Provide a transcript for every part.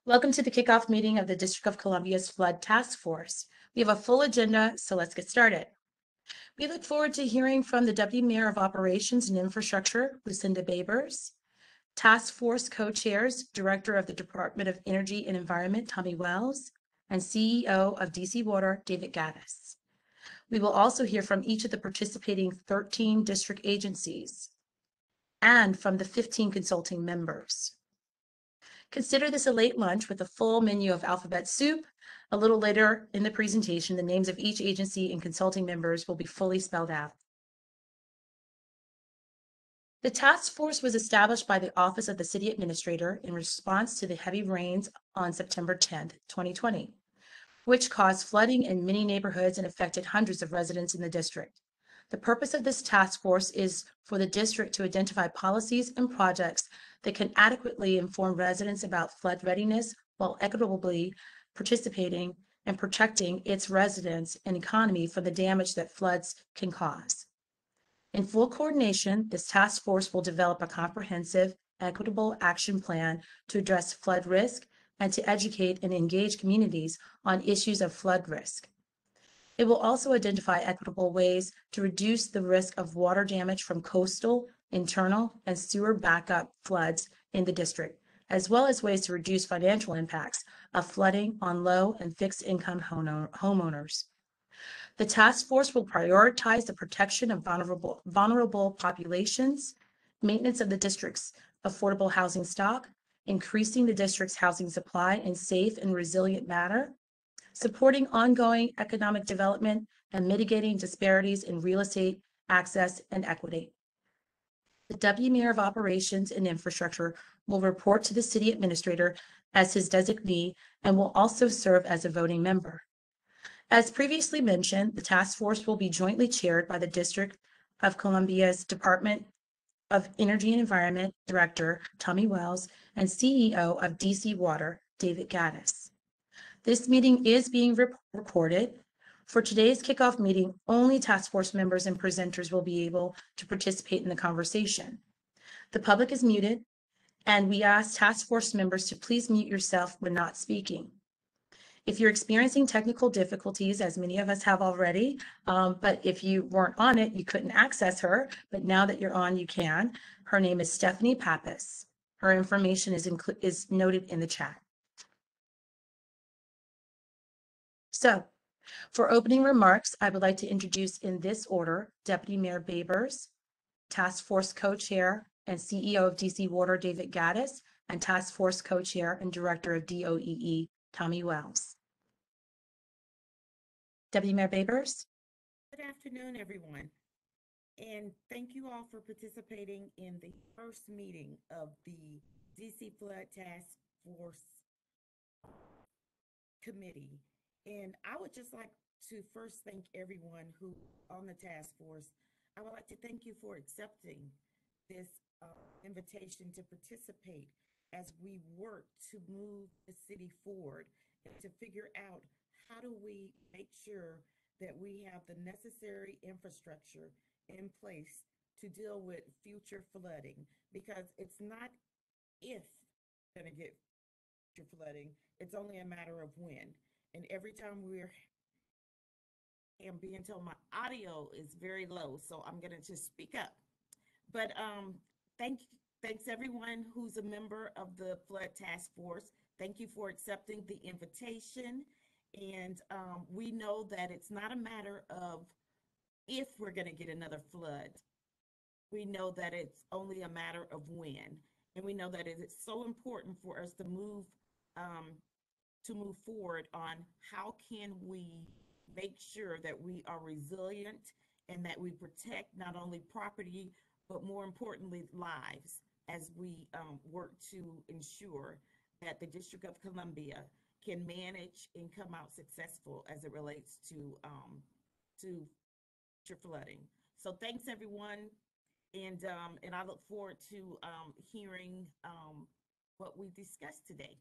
Welcome to the kickoff meeting of the District of Columbia's Flood Task Force. We have a full agenda, so let's get started. We look forward to hearing from the Deputy Mayor of Operations and Infrastructure, Lucinda Babers, Task Force Co-Chairs, Director of the Department of Energy and Environment, Tommy Wells, and CEO of DC Water, David Gaddis. We will also hear from each of the participating 13 district agencies and from the 15 consulting members. Consider this a late lunch with a full menu of alphabet soup. A little later in the presentation, the names of each agency and consulting members will be fully spelled out. The task force was established by the Office of the City Administrator in response to the heavy rains on September 10, 2020, which caused flooding in many neighborhoods and affected hundreds of residents in the district. The purpose of this task force is for the district to identify policies and projects that can adequately inform residents about flood readiness while equitably participating and protecting its residents and economy from the damage that floods can cause. In full coordination, this task force will develop a comprehensive, equitable action plan to address flood risk and to educate and engage communities on issues of flood risk. It will also identify equitable ways to reduce the risk of water damage from coastal, internal, and sewer backup floods in the district, as well as ways to reduce financial impacts of flooding on low and fixed income homeowners. The task force will prioritize the protection of vulnerable populations, maintenance of the district's affordable housing stock, increasing the district's housing supply in safe and resilient manner, supporting ongoing economic development, and mitigating disparities in real estate access and equity. The Deputy Mayor of Operations and Infrastructure will report to the City Administrator as his designee and will also serve as a voting member. As previously mentioned, the task force will be jointly chaired by the District of Columbia's Department of Energy and Environment Director, Tommy Wells, and CEO of DC Water, David Gaddis. This meeting is being recorded. For today's kickoff meeting, only task force members and presenters will be able to participate in the conversation. The public is muted, and we ask task force members to please mute yourself when not speaking. If you're experiencing technical difficulties, as many of us have already, but if you weren't on it, you couldn't access her, but now that you're on, you can. Her name is Stephanie Pappas. Her information is noted in the chat. So, for opening remarks, I would like to introduce in this order Deputy Mayor Babers, Task Force Co-Chair and CEO of DC Water, David Gaddis, and Task Force Co-Chair and Director of DOEE, Tommy Wells. Deputy Mayor Babers. Good afternoon, everyone. And thank you all for participating in the first meeting of the DC Flood Task Force Committee. And I would just like to first thank everyone who on the task force. I would like to thank you for accepting this invitation to participate as we work to move the city forward and to figure out how do we make sure that we have the necessary infrastructure in place to deal with future flooding, because it's not if we're going to get future flooding, it's only a matter of when. And every time I'm being told my audio is very low, so I'm going to just speak up. But thanks everyone who's a member of the Flood Task Force. Thank you for accepting the invitation. And we know that it's not a matter of if we're going to get another flood. We know that it's only a matter of when. And we know that it is so important for us to move forward on how can we make sure that we are resilient and that we protect not only property, but more importantly, lives, as we work to ensure that the District of Columbia can manage and come out successful as it relates to future flooding. So thanks everyone, and I look forward to hearing what we discussed today.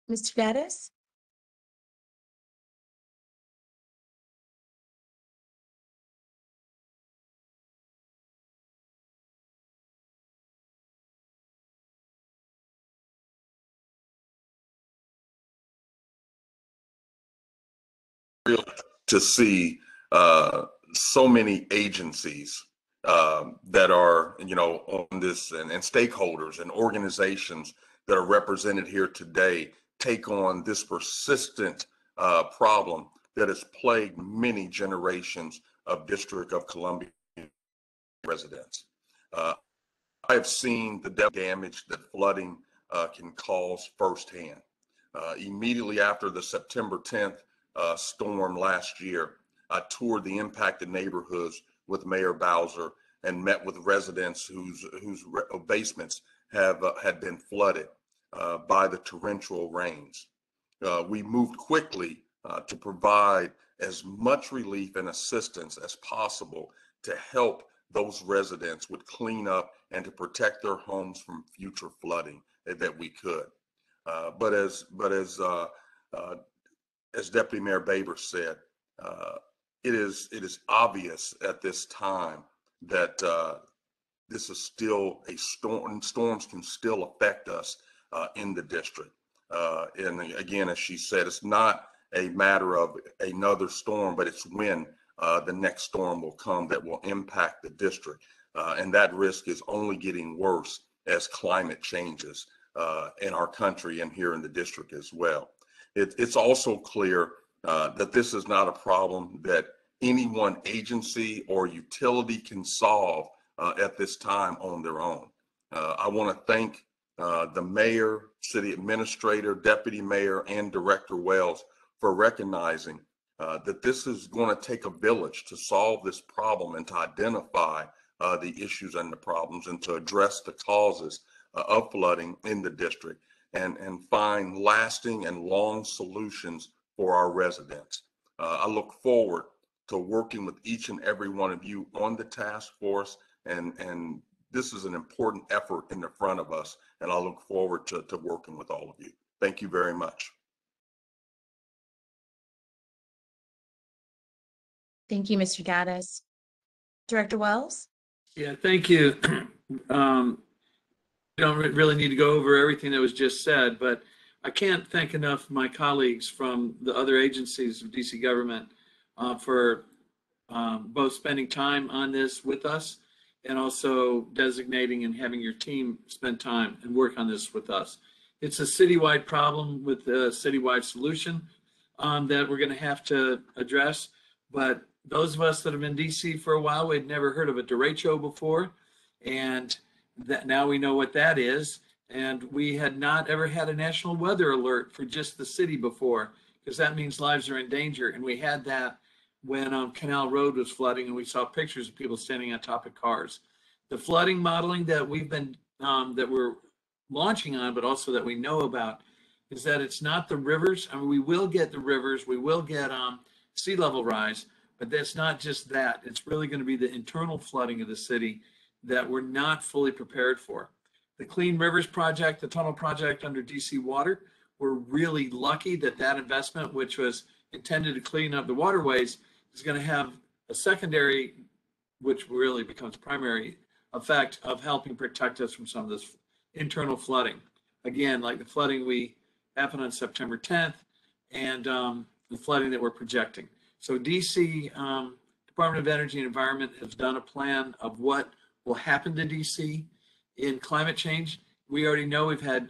Mr. Gaddis? to see so many agencies that are, on this, and stakeholders and organizations that are represented here today take on this persistent problem that has plagued many generations of District of Columbia residents. I have seen the damage that flooding can cause firsthand. Immediately after the September 10th storm last year, I toured the impacted neighborhoods with Mayor Bowser and met with residents whose basements had been flooded by the torrential rains. We moved quickly to provide as much relief and assistance as possible to help those residents with cleanup and to protect their homes from future flooding that we could. But as Deputy Mayor Baber said, it is obvious at this time that this is still a storm. Storms can still affect us in the district. And again, as she said, it's not a matter of another storm, but it's when the next storm will come that will impact the district. And that risk is only getting worse as climate changes in our country and here in the district as well. It's also clear that this is not a problem that any one agency or utility can solve at this time on their own. I want to thank the mayor, city administrator, deputy mayor, and Director Wells for recognizing that this is going to take a village to solve this problem and to identify the issues and the problems and to address the causes of flooding in the district and find lasting and long solutions for our residents. I look forward to working with each and every one of you on the task force, and this is an important effort in the front of us, and I look forward to working with all of you. Thank you very much. Thank you, Mr. Gaddis. Director Wells? Yeah, thank you. We don't really need to go over everything that was just said, but I can't thank enough my colleagues from the other agencies of DC government for both spending time on this with us and also designating and having your team spend time and work on this with us. It's a citywide problem with a citywide solution that we're going to have to address. But those of us that have been in DC for a while, we'd never heard of a derecho before, and that now we know what that is. And we had not ever had a national weather alert for just the city before, because that means lives are in danger. And we had that when Canal Road was flooding, and we saw pictures of people standing on top of cars. The flooding modeling that we've been that we're launching on, but also that we know about, is that it's not the rivers. I mean, we will get the rivers, we will get sea level rise, but that's not just that. It's really going to be the internal flooding of the city that we're not fully prepared for. The Clean Rivers Project, the tunnel project under DC Water, we're really lucky that that investment, which was intended to clean up the waterways, is going to have a secondary, which really becomes primary effect of helping protect us from some of this internal flooding. Again, like the flooding we happened on September 10th and the flooding that we're projecting. So DC Department of Energy and Environment has done a plan of what will happen to DC in climate change. We already know we've had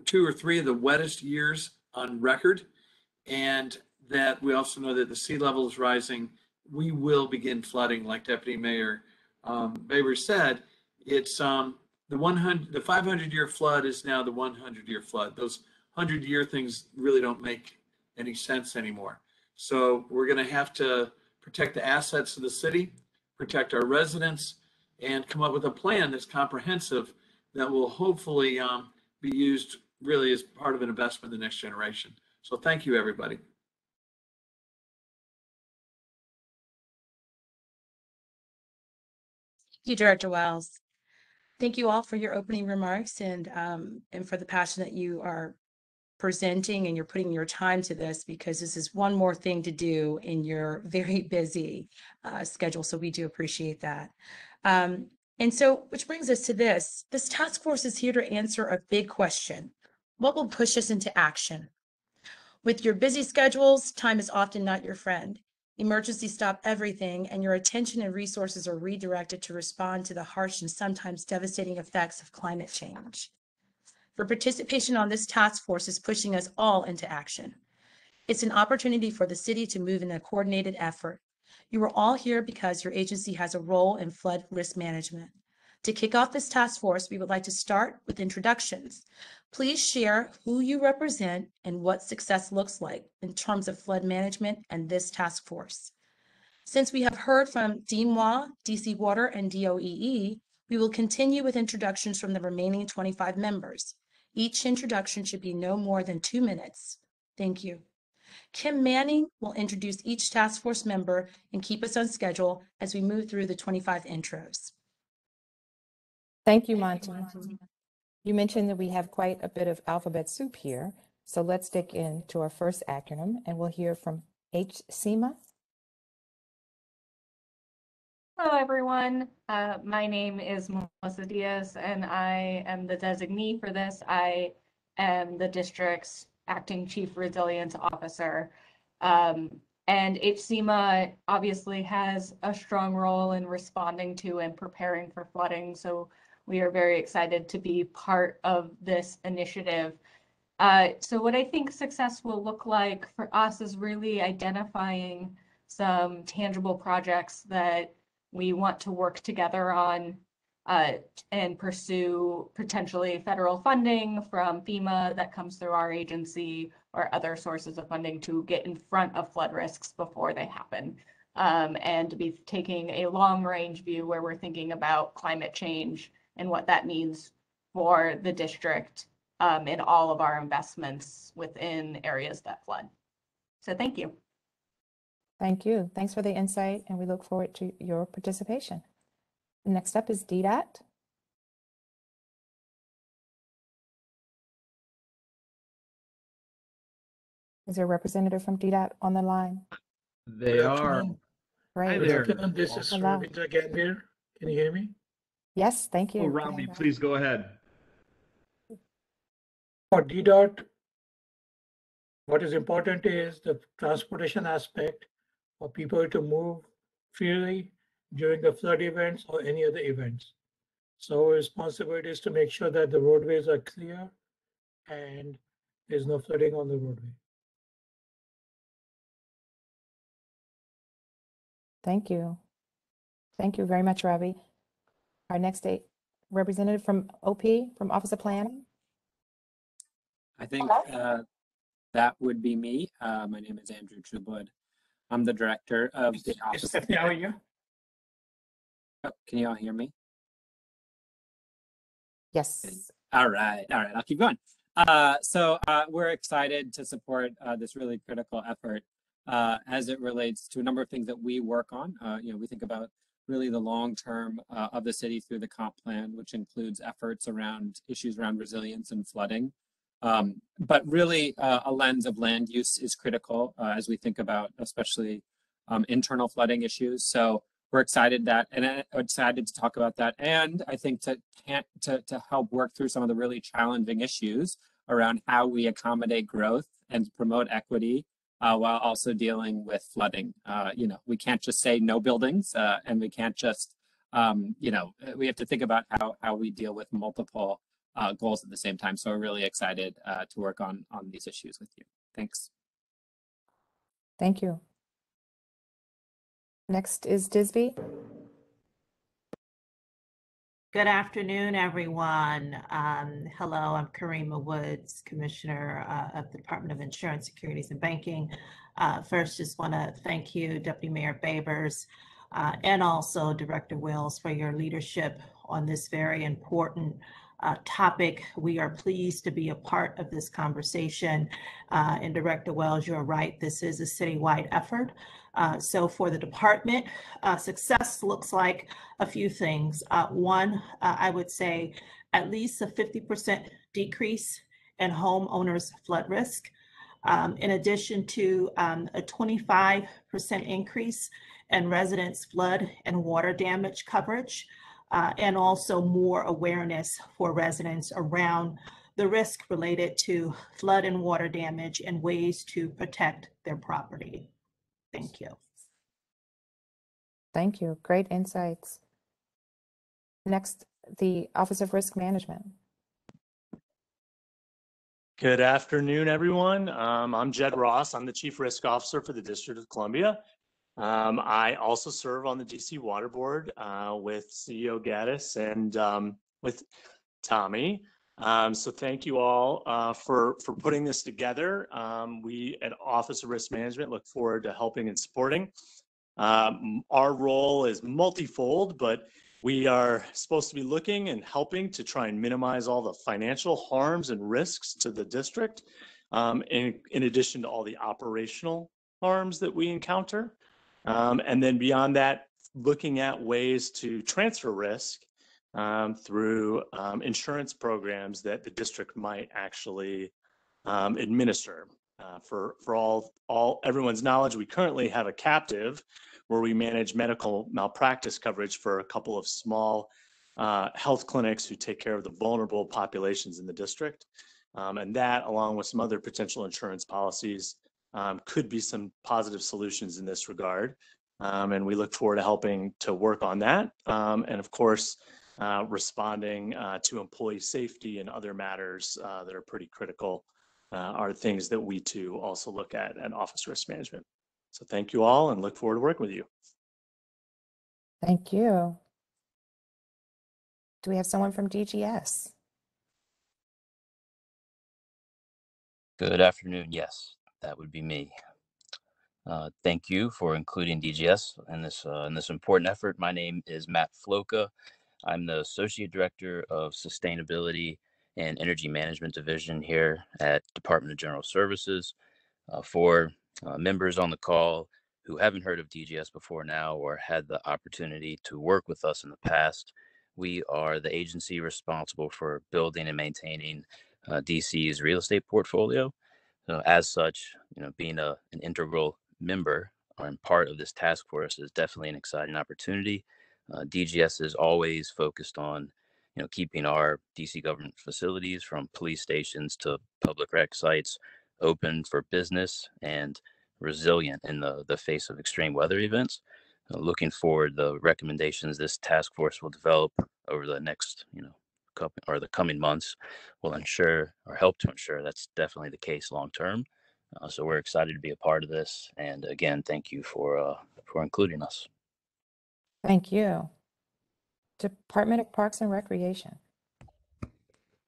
2 or 3 of the wettest years on record, and that we also know that the sea level is rising. We will begin flooding, like Deputy Mayor Baber said. It's the 500-year flood is now the 100-year flood. Those 100-year things really don't make any sense anymore. So we're going to have to protect the assets of the city, protect our residents, and come up with a plan that's comprehensive that will hopefully be used really as part of an investment in the next generation. So thank you, everybody. Thank you, Director Wells. Thank you all for your opening remarks and for the passion that you are presenting, and you're putting your time to this, because this is one more thing to do in your very busy schedule. So we do appreciate that. And so, which brings us to this. This task force is here to answer a big question. What will push us into action? With your busy schedules, time is often not your friend. Emergencies stop everything, and your attention and resources are redirected to respond to the harsh and sometimes devastating effects of climate change. Your participation on this task force is pushing us all into action. It's an opportunity for the city to move in a coordinated effort. You are all here because your agency has a role in flood risk management. To kick off this task force, we would like to start with introductions. Please share who you represent and what success looks like in terms of flood management and this task force. Since we have heard from DMWA, DC Water, and DOEE, we will continue with introductions from the remaining 25 members. Each introduction should be no more than 2 minutes. Thank you. Kim Manning will introduce each task force member and keep us on schedule as we move through the 25 intros. Thank you, Monty. You mentioned that we have quite a bit of alphabet soup here, so let's dig into our first acronym, and we'll hear from HCMA. Hello, everyone. My name is Melissa Diaz, and I am the designee for this. I am the district's acting chief resilience officer. And HCMA obviously has a strong role in responding to and preparing for flooding. So we are very excited to be part of this initiative. So what I think success will look like for us is really identifying some tangible projects that we want to work together on and pursue potentially federal funding from FEMA that comes through our agency or other sources of funding to get in front of flood risks before they happen. And to be taking a long range view where we're thinking about climate change and what that means for the district in all of our investments within areas that flood. So thank you. Thank you. Thanks for the insight, and we look forward to your participation. Next up is DDOT. Is there a representative from DDOT on the line? They are. Great. Hi Good there. afternoon, this is Hello. Ravindra Gambhir. Can you hear me? Yes, thank you. Oh, Robbie, please go ahead. For DDOT, what is important is the transportation aspect for people to move freely during the flood events or any other events. So our responsibility is to make sure that the roadways are clear and there's no flooding on the roadway. Thank you. Thank you very much, Ravi. Our next representative from OP, from Office of Planning. I think that would be me. My name is Andrew Trueblood. I'm the director of the office. Stephanie, how are you? Oh, can you all hear me? Yes. All right, I'll keep going. So we're excited to support this really critical effort as it relates to a number of things that we work on. We think about really the long term of the city through the comp plan, which includes efforts around issues around resilience and flooding. But really a lens of land use is critical as we think about especially internal flooding issues. So we're excited to talk about that, and I think to help work through some of the really challenging issues around how we accommodate growth and promote equity while also dealing with flooding. We can't just say no buildings, and we can't just we have to think about how we deal with multiple goals at the same time. So we're really excited to work on these issues with you. Thanks. Thank you. Next is Disby. Good afternoon, everyone. Hello, I'm Karima Woods, Commissioner of the Department of Insurance, Securities, and Banking. First, just want to thank you, Deputy Mayor Babers, and also Director Wills for your leadership on this very important topic. We are pleased to be a part of this conversation. And Director Wells, you're right, this is a citywide effort. So for the department, success looks like a few things. One, I would say at least a 50% decrease in homeowners' flood risk, in addition to a 25% increase in residents' flood and water damage coverage, and also more awareness for residents around the risk related to flood and water damage and ways to protect their property. Thank you. Thank you. Great insights. Next, the Office of Risk Management. Good afternoon, everyone. I'm Jed Ross. I'm the Chief Risk Officer for the District of Columbia. I also serve on the DC Water Board with CEO Gaddis and with Tommy. So thank you all for putting this together. We at Office of Risk Management look forward to helping and supporting. Our role is multifold, but we are supposed to be looking and helping to try and minimize all the financial harms and risks to the district, in addition to all the operational harms that we encounter. And then beyond that, looking at ways to transfer risk through insurance programs that the district might actually administer. For everyone's knowledge, we currently have a captive where we manage medical malpractice coverage for a couple of small health clinics who take care of the vulnerable populations in the district. And that, along with some other potential insurance policies, could be some positive solutions in this regard. And we look forward to helping to work on that. And of course, responding to employee safety and other matters that are pretty critical are things that we too also look at Office Risk Management. So thank you all and look forward to working with you. Thank you. Do we have someone from DGS? Good afternoon. Yes, that would be me. Thank you for including DGS in this important effort. My name is Matt Floka. I'm the Associate Director of Sustainability and Energy Management Division here at Department of General Services. For members on the call who haven't heard of DGS before now or had the opportunity to work with us in the past, we are the agency responsible for building and maintaining DC's real estate portfolio. So as such, being an integral member and part of this task force is definitely an exciting opportunity. DGS is always focused on, keeping our DC government facilities from police stations to public rec sites open for business and resilient in the face of extreme weather events. Looking forward, the recommendations this task force will develop over the next, the coming months will ensure or help to ensure that's definitely the case long term. So we're excited to be a part of this. And again, thank you for including us. Thank you. Department of Parks and Recreation.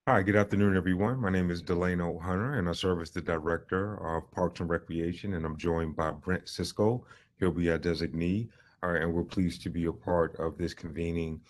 Hi, good afternoon, everyone. My name is Delano Hunter, and I serve as the Director of Parks and Recreation, and I'm joined by Brent Cisco. He'll be our designee, and we're pleased to be a part of this convening.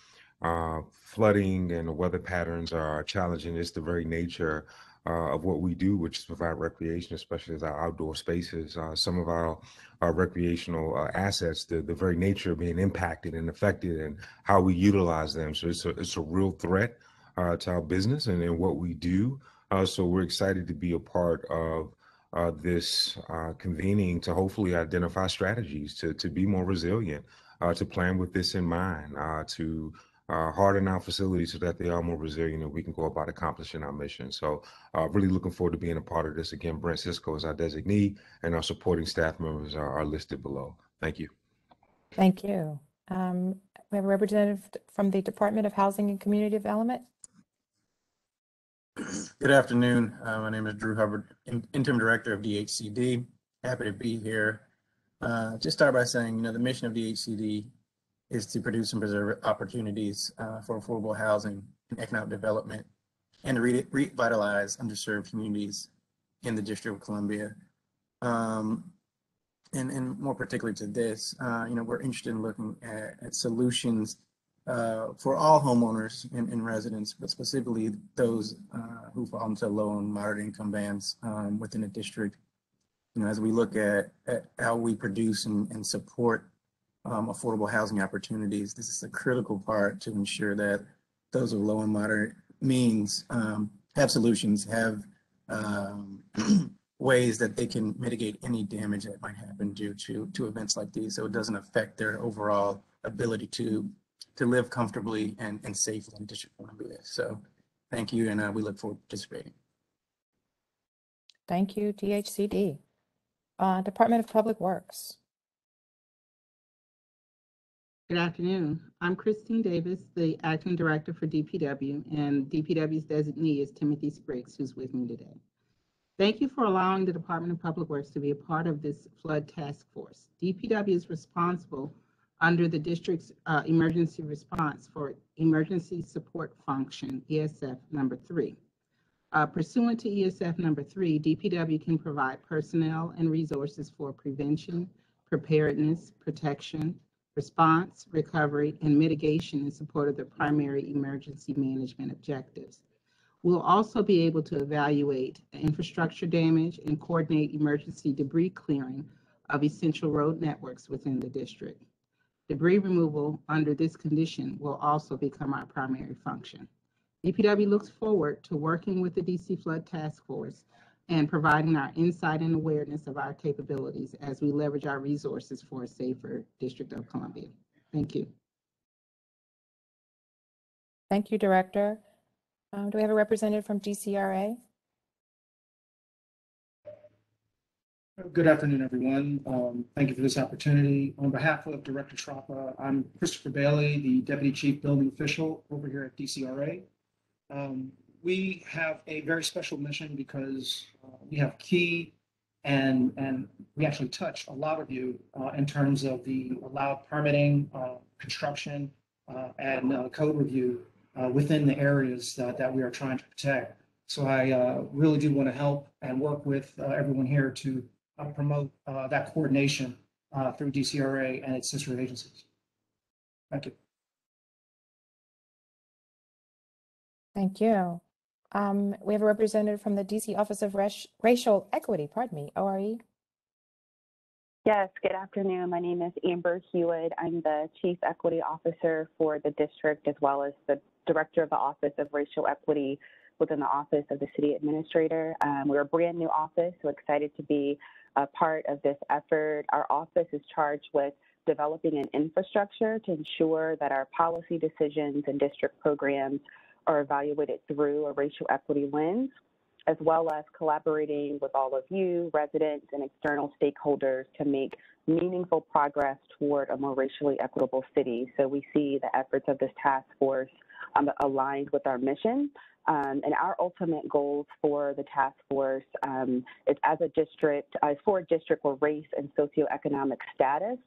Flooding and the weather patterns are challenging. It's the very nature of what we do, which is provide recreation, especially as our outdoor spaces. Some of our recreational assets, the very nature of being impacted and affected and how we utilize them. So it's a real threat to our business and what we do. So we're excited to be a part of this convening to hopefully identify strategies to be more resilient, to plan with this in mind, to harden our facilities so that they are more resilient and we can go about accomplishing our mission. So really looking forward to being a part of this. Again, Brent Cisco is our designee and our supporting staff members are listed below. Thank you. Thank you. We have a representative from the Department of Housing and Community Development. Good afternoon. My name is Drew Hubbard, Interim Director of DHCD. Happy to be here. Just start by saying, the mission of DHCD is to produce and preserve opportunities for affordable housing and economic development and to revitalize underserved communities in the District of Columbia. And more particularly to this, we're interested in looking at solutions for all homeowners and residents, but specifically those who fall into low and moderate income bands within the district. As we look at how we produce and support affordable housing opportunities, this is a critical part to ensure that those with low and moderate means have solutions, have ways that they can mitigate any damage that might happen due to events like these, so it doesn't affect their overall ability to live comfortably and safely in District of Columbia. So Thank you, and we look forward to participating. Thank you, DHCD. Department of Public Works. Good afternoon. I'm Christine Davis, the Acting Director for DPW, and DPW's designee is Timothy Spriggs, who's with me today. Thank you for allowing the Department of Public Works to be a part of this flood task force. DPW is responsible under the district's emergency response for Emergency Support Function, ESF number 3. Pursuant to ESF number 3, DPW can provide personnel and resources for prevention, preparedness, protection, response, recovery, and mitigation in support of the primary emergency management objectives. We'll also be able to evaluate infrastructure damage and coordinate emergency debris clearing of essential road networks within the district. Debris removal under this condition will also become our primary function. DPW looks forward to working with the DC Flood Task Force and providing our insight and awareness of our capabilities as we leverage our resources for a safer District of Columbia. Thank you. Thank you, Director. Do we have a representative from DCRA? Good afternoon, everyone. Thank you for this opportunity. On behalf of Director Trappa, I'm Christopher Bailey, the Deputy Chief Building Official over here at DCRA. We have a very special mission because we have key and we actually touch a lot of you in terms of the allowed permitting, construction, and code review within the areas that we are trying to protect. So I really do want to help and work with everyone here to promote that coordination through DCRA and its sister agencies. Thank you. Thank you. We have a representative from the DC Office of Racial Equity, ORE. Yes, good afternoon. My name is Amber Hewitt. I'm the Chief Equity Officer for the district, as well as the Director of the Office of Racial Equity within the Office of the City Administrator. We're a brand new office, so excited to be a part of this effort. Our office is charged with developing an infrastructure to ensure that our policy decisions and district programs are evaluated through a racial equity lens, as well as collaborating with all of you, residents, and external stakeholders to make meaningful progress toward a more racially equitable city. So we see the efforts of this task force aligned with our mission. And our ultimate goals for the task force is as a district, for a district where race and socioeconomic status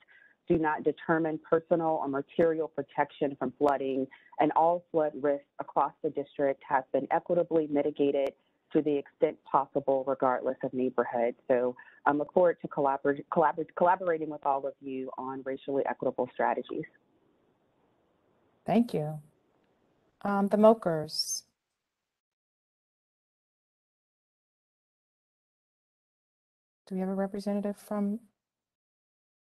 do not determine personal or material protection from flooding, and all flood risks across the district have been equitably mitigated to the extent possible, regardless of neighborhood. So I look forward to collaborating with all of you on racially equitable strategies. Thank you. The Mokers. Do we have a representative from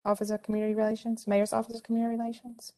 Office of Community Relations, Mayor's Office of Community Relations?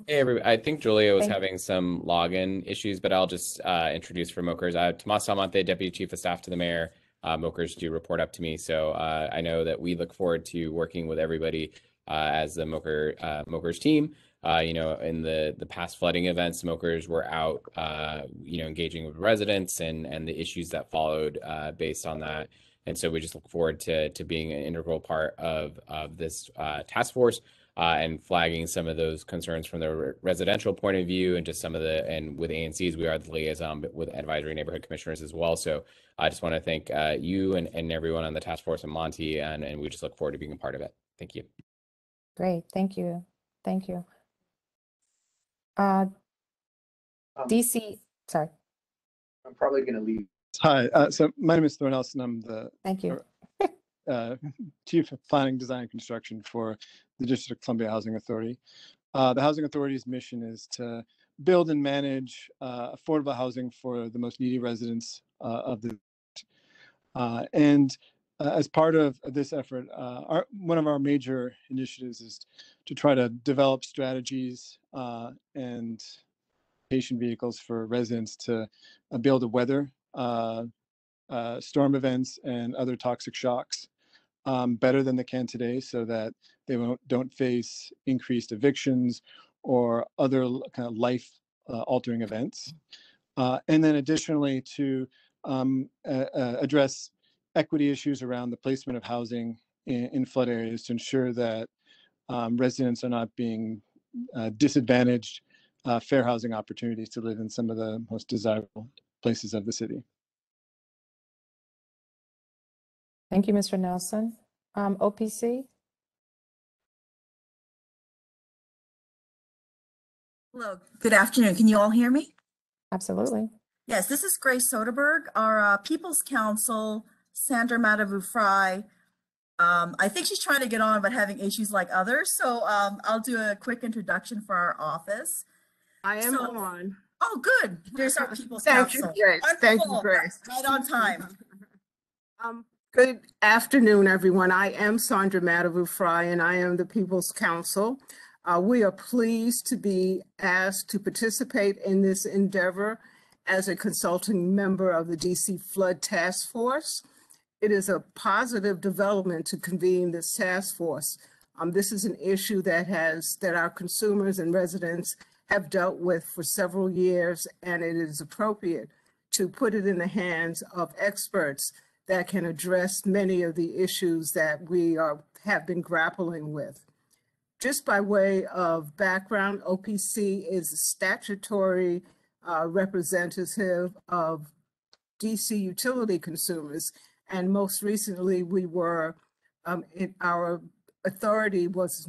Hey, everybody. I think Julia was having some login issues, but I'll just introduce for Mokers. Tomas Almonte, Deputy Chief of Staff to the Mayor. Mokers do report up to me, so I know that we look forward to working with everybody as the Mokers team. In the past flooding events, Mokers were out, engaging with residents and the issues that followed based on that. And so we just look forward to being an integral part of this task force and flagging some of those concerns from the residential point of view, and just some of and with ANCs, we are the liaison with advisory neighborhood commissioners as well. So I just want to thank you and everyone on the task force and Monty, and we just look forward to being a part of it. Thank you. Great, thank you. Thank you. DC, sorry. I'm probably going to leave. Hi, so my name is Thor Nelson. I'm the Thank you. Chief of Planning, Design, and Construction for the District of Columbia Housing Authority. The Housing Authority's mission is to build and manage affordable housing for the most needy residents of the as part of this effort, one of our major initiatives is to try to develop strategies and patient vehicles for residents to be able to weather storm events and other toxic shocks better than they can today, so that they don't face increased evictions or other kind of life altering events. And then additionally to address equity issues around the placement of housing in flood areas to ensure that residents are not being disadvantaged fair housing opportunities to live in some of the most desirable places of the city. Thank you, Mr. Nelson. OPC? Hello, good afternoon. Can you all hear me? Absolutely. Yes, this is Grace Soderberg, our People's Counsel, Sandra Matavu-Fry. I think she's trying to get on, but having issues like others. So I'll do a quick introduction for our office. I am on. Oh, good. There's our People's Thank you, Counsel. Grace. Thank you, Wonderful. Grace. Right on time. Good afternoon, everyone. I am Sandra Matavu-Fry, and I am the People's Counsel. We are pleased to be asked to participate in this endeavor as a consulting member of the DC Flood Task Force. It is a positive development to convene this task force. This is an issue that our consumers and residents have dealt with for several years, and it is appropriate to put it in the hands of experts that can address many of the issues that we have been grappling with. Just by way of background, OPC is a statutory representative of DC utility consumers, and most recently we were, our authority was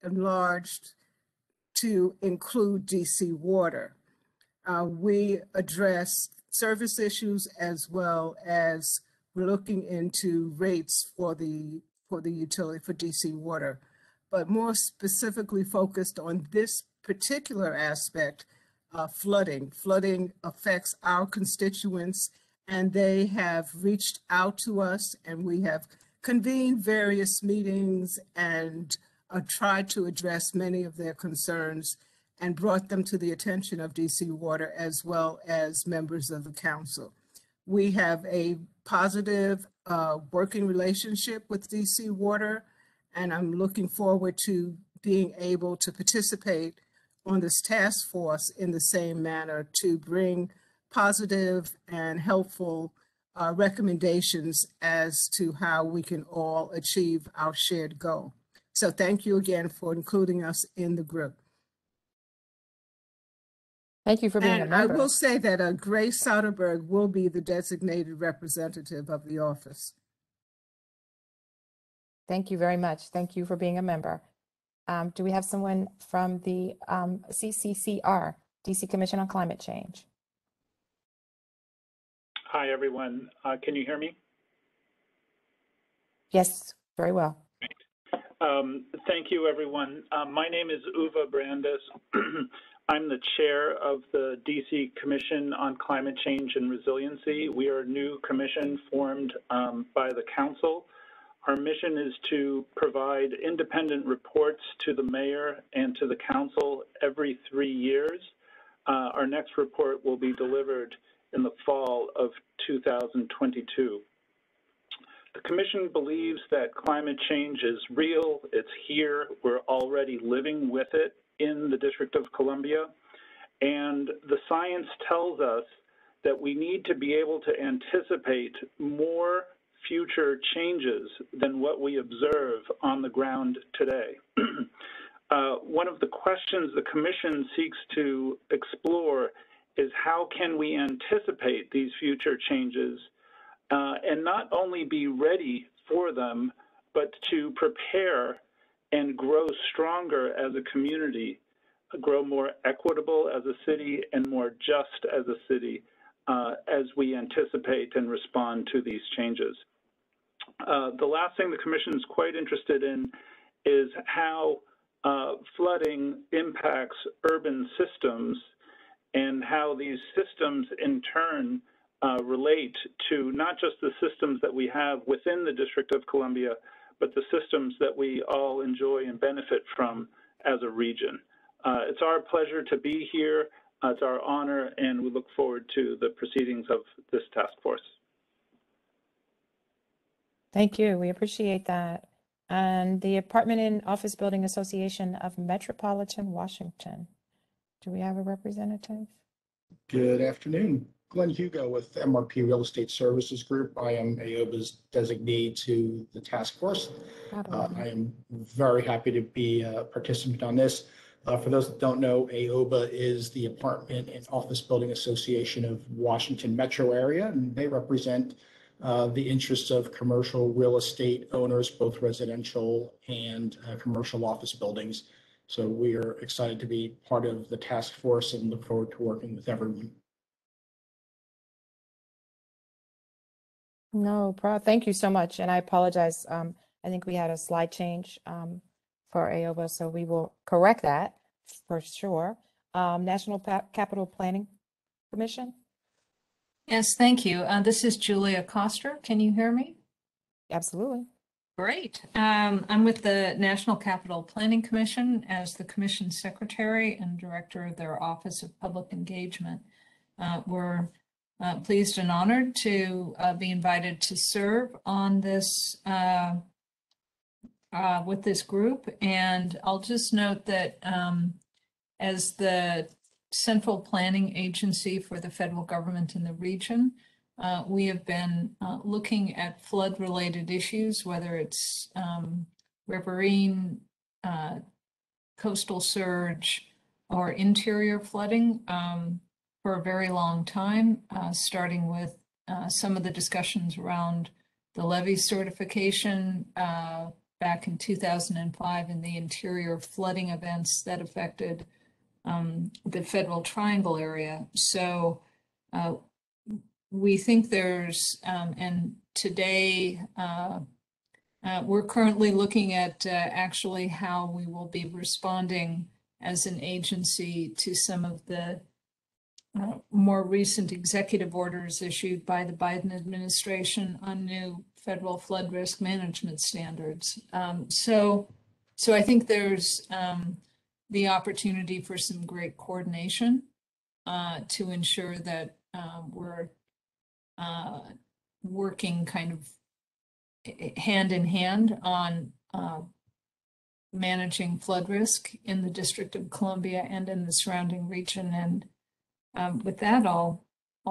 enlarged to include DC Water. We address service issues as well as we're looking into rates for the utility for DC Water, but more specifically focused on this particular aspect, flooding. Flooding affects our constituents, and they have reached out to us, and we have convened various meetings and tried to address many of their concerns and brought them to the attention of DC Water as well as members of the council. We have a positive working relationship with DC Water, and I'm looking forward to being able to participate on this task force in the same manner to bring positive and helpful recommendations as to how we can all achieve our shared goal. So thank you again for including us in the group. Thank you for being a member. I will say that Grace Soderberg will be the designated representative of the office. Thank you very much. Thank you for being a member. Do we have someone from the CCCR, DC Commission on Climate Change? Hi, everyone. Can you hear me? Yes, very well. Thank you, everyone. My name is Uwe Brandes. I'm the chair of the DC Commission on Climate Change and Resiliency. We are a new commission formed by the council. Our mission is to provide independent reports to the mayor and to the council every 3 years. Our next report will be delivered in the fall of 2022. The commission believes that climate change is real, it's here, we're already living with it in the District of Columbia, and the science tells us that we need to be able to anticipate more future changes than what we observe on the ground today. One of the questions the commission seeks to explore is how can we anticipate these future changes and not only be ready for them, but to prepare and grow stronger as a community, grow more equitable as a city and more just as a city as we anticipate and respond to these changes. The last thing the commission is quite interested in is how flooding impacts urban systems and how these systems in turn relate to not just the systems that we have within the District of Columbia, but the systems that we all enjoy and benefit from as a region. It's our pleasure to be here. It's our honor, and we look forward to the proceedings of this task force. Thank you. We appreciate that. And the Apartment and Office Building Association of Metropolitan Washington. Do we have a representative? Good afternoon. Glenn Hugo with MRP Real Estate Services Group. I am AOBA's designee to the task force. I am very happy to be a participant on this. For those that don't know, AOBA is the Apartment and Office Building Association of Washington Metro area, and they represent the interests of commercial real estate owners, both residential and commercial office buildings. So we are excited to be part of the task force and look forward to working with everyone. No problem. Thank you so much. And I apologize. I think we had a slide change for AOBA, so we will correct that for sure. National Capital Planning Commission. Yes, thank you. This is Julia Koster. Can you hear me? Absolutely. Great. I'm with the National Capital Planning Commission as the Commission Secretary and Director of their Office of Public Engagement. We're pleased and honored to be invited to serve on this with this group. And I'll just note that as the central planning agency for the federal government in the region, we have been looking at flood-related issues, whether it's riverine, coastal surge, or interior flooding for a very long time, starting with some of the discussions around the levee certification back in 2005 and the interior flooding events that affected the Federal Triangle area. So we think there's, and today we're currently looking at actually how we will be responding as an agency to some of the more recent executive orders issued by the Biden administration on new federal flood risk management standards. So I think there's the opportunity for some great coordination to ensure that we're working kind of hand in hand on managing flood risk in the District of Columbia and in the surrounding region. And with that, I'll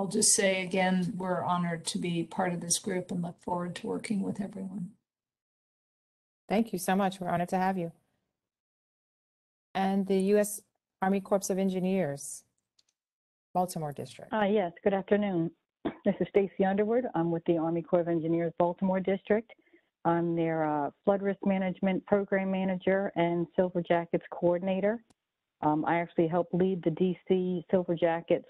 just say again, we're honored to be part of this group and look forward to working with everyone. Thank you so much. We're honored to have you. And the U.S. Army Corps of Engineers, Baltimore District. Yes, good afternoon. This is Stacey Underwood. I'm with the Army Corps of Engineers, Baltimore District. I'm their Flood Risk Management Program Manager and Silver Jackets Coordinator. I actually help lead the DC Silver Jackets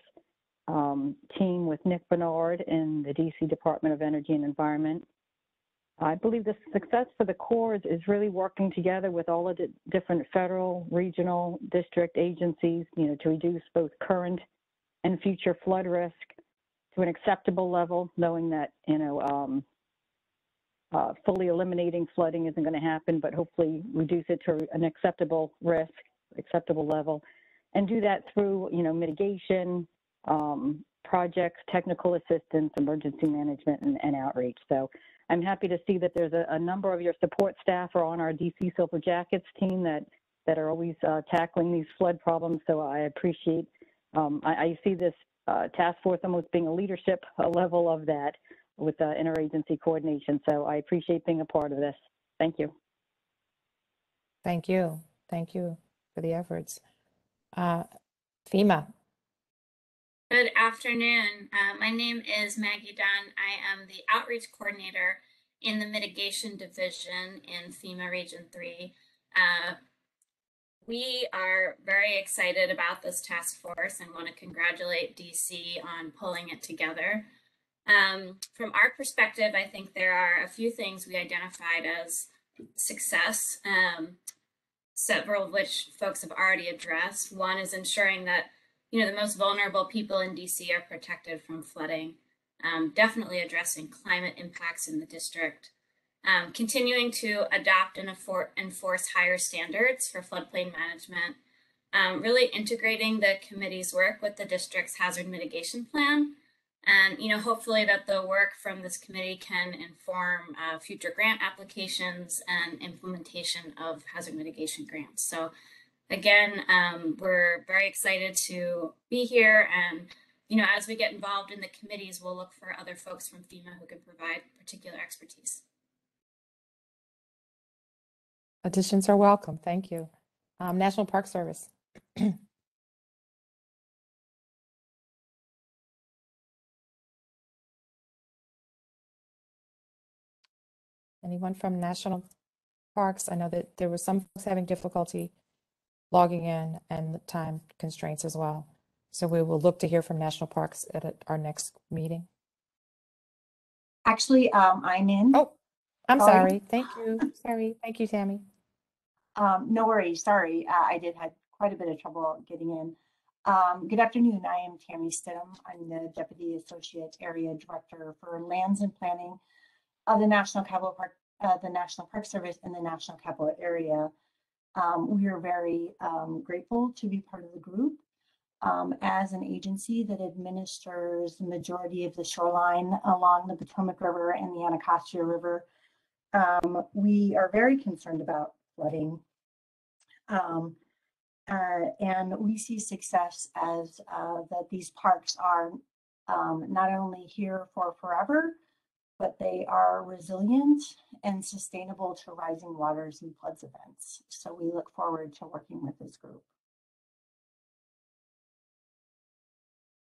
team with Nick Bernard in the DC Department of Energy and Environment. I believe the success for the Corps is really working together with all of the different federal, regional, district agencies, to reduce both current and future flood risk to an acceptable level, knowing that, fully eliminating flooding isn't going to happen, but hopefully reduce it to an acceptable risk, acceptable level, and do that through, mitigation, projects, technical assistance, emergency management, and outreach. So I'm happy to see that there's a number of your support staff are on our DC Silver Jackets team that are always tackling these flood problems. So I appreciate, I see this task force almost being a leadership level of that with interagency coordination. So I appreciate being a part of this. Thank you. Thank you. Thank you for the efforts. FEMA. Good afternoon. My name is Maggie Dunn. I am the Outreach Coordinator in the Mitigation Division in FEMA Region 3. We are very excited about this task force and want to congratulate DC on pulling it together. From our perspective, I think there are a few things we identified as success, several of which folks have already addressed. One is ensuring that the most vulnerable people in DC are protected from flooding, definitely addressing climate impacts in the district, continuing to adopt and enforce higher standards for floodplain management, really integrating the committee's work with the district's hazard mitigation plan, and hopefully that the work from this committee can inform future grant applications and implementation of hazard mitigation grants. So again, we're very excited to be here. And, you know, as we get involved in the committees, we'll look for other folks from FEMA who can provide particular expertise. Additions are welcome. Thank you. National Park Service. Anyone from National Parks? I know that there were some folks having difficulty logging in and the time constraints as well. So we will look to hear from National Parks at our next meeting. Actually, I'm in. Oh, I'm sorry. Thank you. Sorry. Thank you, Tammy. No worries. Sorry. I did have quite a bit of trouble getting in. Good afternoon. I am Tammy Stendham. I'm the Deputy Associate Area Director for Lands and Planning of the National Capital Park, the National Park Service in the National Capital Area. We are very grateful to be part of the group. As an agency that administers the majority of the shoreline along the Potomac River and the Anacostia River, we are very concerned about flooding. And we see success as that these parks are not only here for forever, but they are resilient and sustainable to rising waters and floods events. So we look forward to working with this group.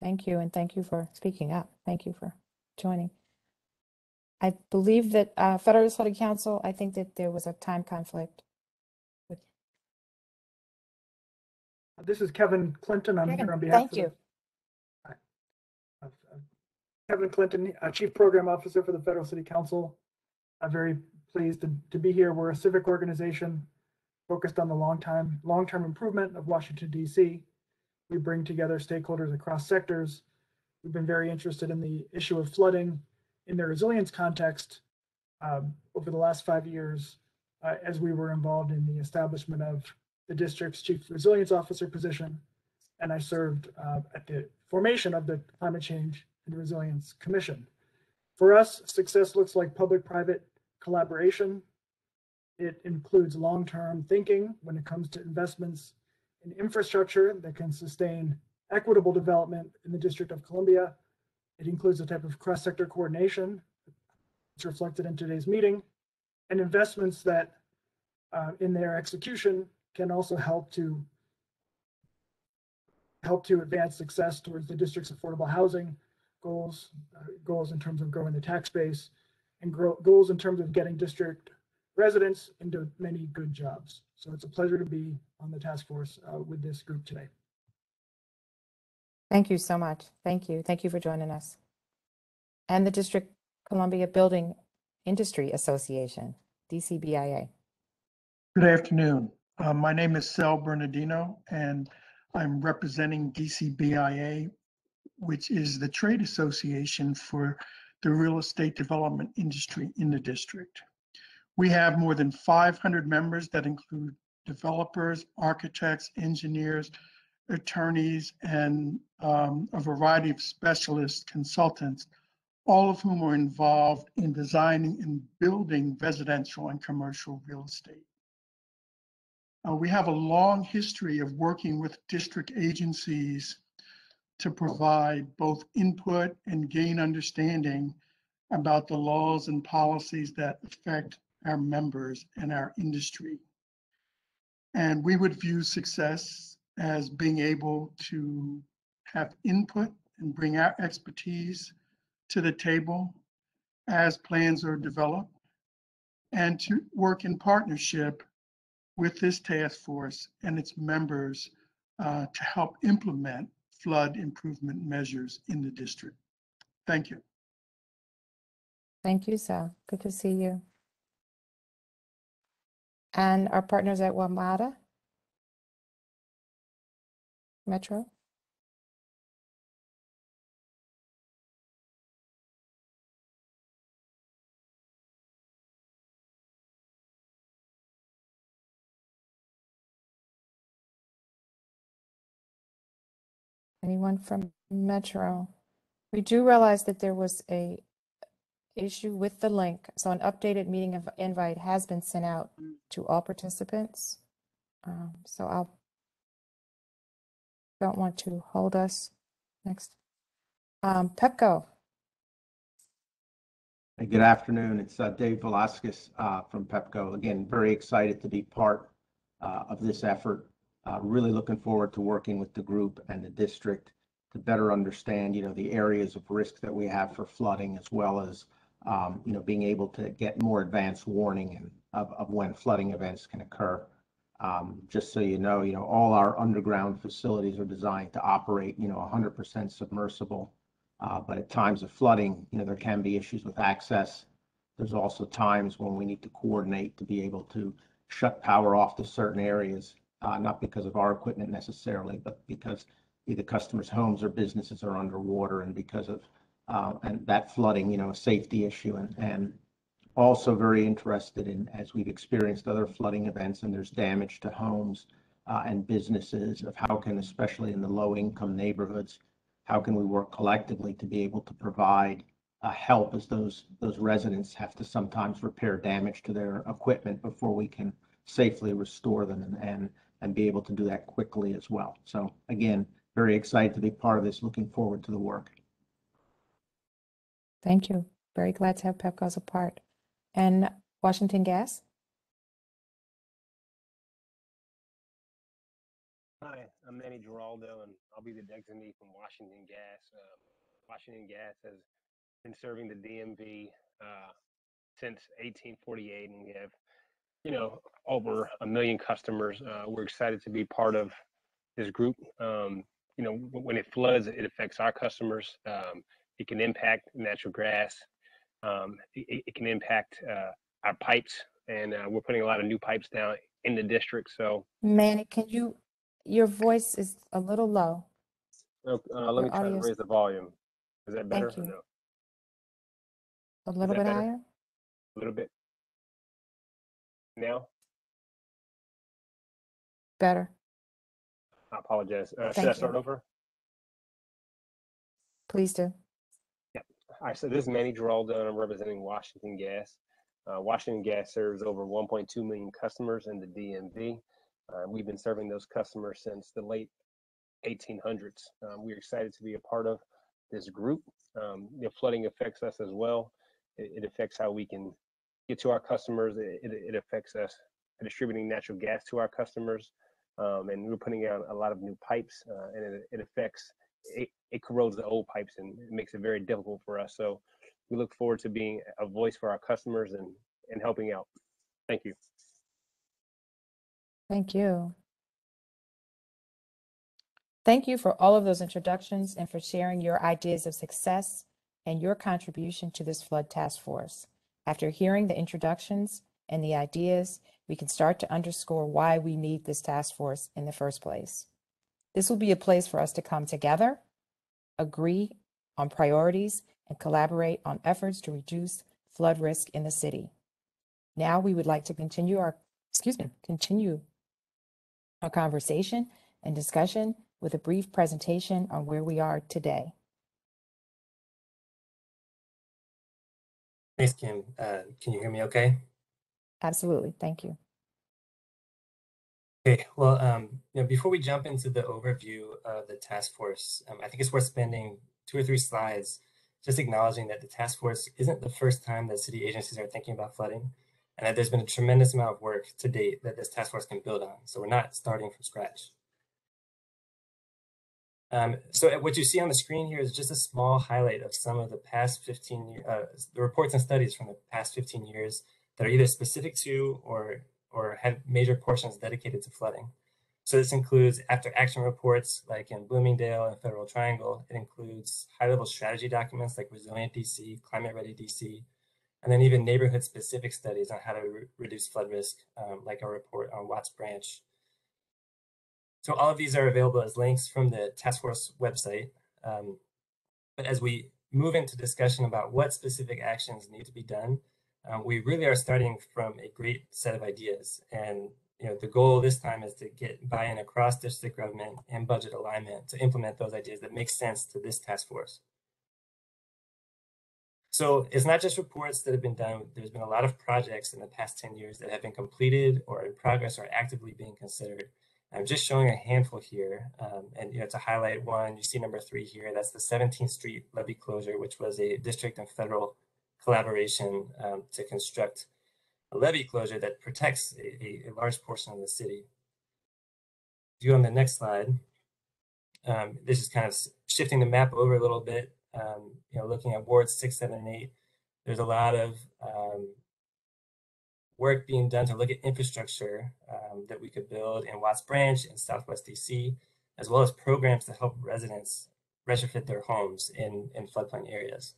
Thank you, and thank you for speaking up. Thank you for joining. I believe that Federal Legislative Council, I think that there was a time conflict. This is Kevin Clinton. I'm Kevin, here on behalf thank you. of Kevin Clinton, Chief Program Officer for the Federal City Council. I'm very pleased to be here. We're a civic organization focused on the long-term improvement of Washington, D.C. We bring together stakeholders across sectors. We've been very interested in the issue of flooding in the resilience context over the last 5 years as we were involved in the establishment of the district's Chief Resilience Officer position. And I served at the formation of the Climate Change and Resilience Commission. For us, success looks like public-private collaboration. It includes long-term thinking when it comes to investments in infrastructure that can sustain equitable development in the District of Columbia. It includes a type of cross-sector coordination that's reflected in today's meeting, and investments that in their execution can also help to advance success towards the district's affordable housing goals, goals in terms of growing the tax base, and goals in terms of getting district residents into many good jobs. So it's a pleasure to be on the task force with this group today. Thank you so much. Thank you. Thank you for joining us. And the District Columbia Building Industry Association, DCBIA. Good afternoon. My name is Sal Bernardino, and I'm representing DCBIA, which is the trade association for the real estate development industry in the district. We have more than 500 members that include developers, architects, engineers, attorneys, and a variety of specialist consultants, all of whom are involved in designing and building residential and commercial real estate. We have a long history of working with district agencies to provide both input and gain understanding about the laws and policies that affect our members and our industry. And we would view success as being able to have input and bring our expertise to the table as plans are developed, and to work in partnership with this task force and its members to help implement flood improvement measures in the district. Thank you. Thank you, Sal. Good to see you. And our partners at WMATA Metro. Anyone from Metro? We do realize that there was a issue with the link. So an updated meeting invite has been sent out to all participants. So I'll don't want to hold us. Next. Pepco. Hey, good afternoon. It's Dave Velasquez from Pepco. Again, very excited to be part of this effort. Really looking forward to working with the group and the district to better understand, the areas of risk that we have for flooding, as well as, being able to get more advanced warning of when flooding events can occur. Just so you know, all our underground facilities are designed to operate, 100% submersible. But at times of flooding, there can be issues with access. There's also times when we need to coordinate to be able to shut power off to certain areas, not because of our equipment necessarily, but because either customers' homes or businesses are underwater, and because of and that flooding, a safety issue, and also very interested in, as we've experienced other flooding events and there's damage to homes and businesses, of how can, especially in the low-income neighborhoods, how can we work collectively to be able to provide help, as those residents have to sometimes repair damage to their equipment before we can safely restore them, and be able to do that quickly as well. So again, very excited to be part of this, looking forward to the work. Thank you. Very glad to have Pepco as a part. And Washington Gas? Hi, I'm Manny Giraldo, and I'll be the designee from Washington Gas. Washington Gas has been serving the DMV since 1848, and we have, over 1 million customers. We're excited to be part of this group. When it floods, it affects our customers. It can impact natural gas. It can impact our pipes, and we're putting a lot of new pipes down in the district. So, Manny, your voice is a little low. let me try to raise the volume. Is that better? Thank you. Or no? A little bit higher? A little bit. Now? Better. I apologize. Should Thank I start you. over? Please do. Yeah. All right. So this is Manny Giraldo, and I'm representing Washington Gas. Washington Gas serves over 1.2 million customers in the DMV. We've been serving those customers since the late 1800s. We're excited to be a part of this group. Flooding affects us as well. It affects how we can get to our customers. It affects us distributing natural gas to our customers. And we're putting out a lot of new pipes, and it corrodes the old pipes, and it makes it very difficult for us. So we look forward to being a voice for our customers and helping out. Thank you. Thank you. Thank you for all of those introductions and for sharing your ideas of success and your contribution to this flood task force. After hearing the introductions and the ideas, we can start to underscore why we need this task force in the first place. This will be a place for us to come together, agree on priorities, and collaborate on efforts to reduce flood risk in the city. Now we would like to continue our conversation and discussion with a brief presentation on where we are today. Thanks, Kim. Can you hear me okay? Absolutely. Thank you. Okay, well, before we jump into the overview of the task force, I think it's worth spending 2 or 3 slides just acknowledging that the task force isn't the first time that city agencies are thinking about flooding, and that there's been a tremendous amount of work to date that this task force can build on. So we're not starting from scratch. So what you see on the screen here is just a small highlight of some of the past 15 years, the reports and studies from the past 15 years that are either specific to or have major portions dedicated to flooding. So this includes after action reports like in Bloomingdale and Federal Triangle. It includes high-level strategy documents like Resilient DC, Climate Ready DC, and then even neighborhood specific studies on how to reduce flood risk, like our report on Watts Branch. So all of these are available as links from the task force website. But as we move into discussion about what specific actions need to be done, we really are starting from a great set of ideas. And the goal this time is to get buy-in across district government and budget alignment to implement those ideas that make sense to this task force. So it's not just reports that have been done. There's been a lot of projects in the past 10 years that have been completed or in progress or actively being considered. I'm just showing a handful here, and to highlight one, you see number 3 here. That's the 17th Street levee closure, which was a district and federal collaboration to construct a levee closure that protects a large portion of the city. If you go on the next slide, this is kind of shifting the map over a little bit. Looking at wards 6, 7, and 8, there's a lot of work being done to look at infrastructure that we could build in Watts Branch in Southwest DC, as well as programs to help residents retrofit their homes in floodplain areas.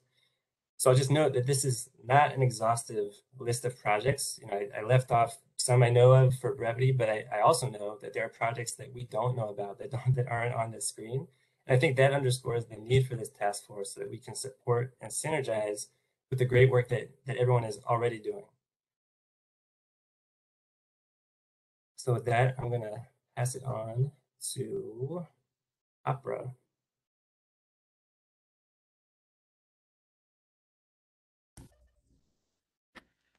So I'll just note that this is not an exhaustive list of projects. I left off some I know of for brevity, but I also know that there are projects that we don't know about that aren't on the screen. And I think that underscores the need for this task force so that we can support and synergize with the great work that everyone is already doing. So with that, I'm gonna pass it on to Opera.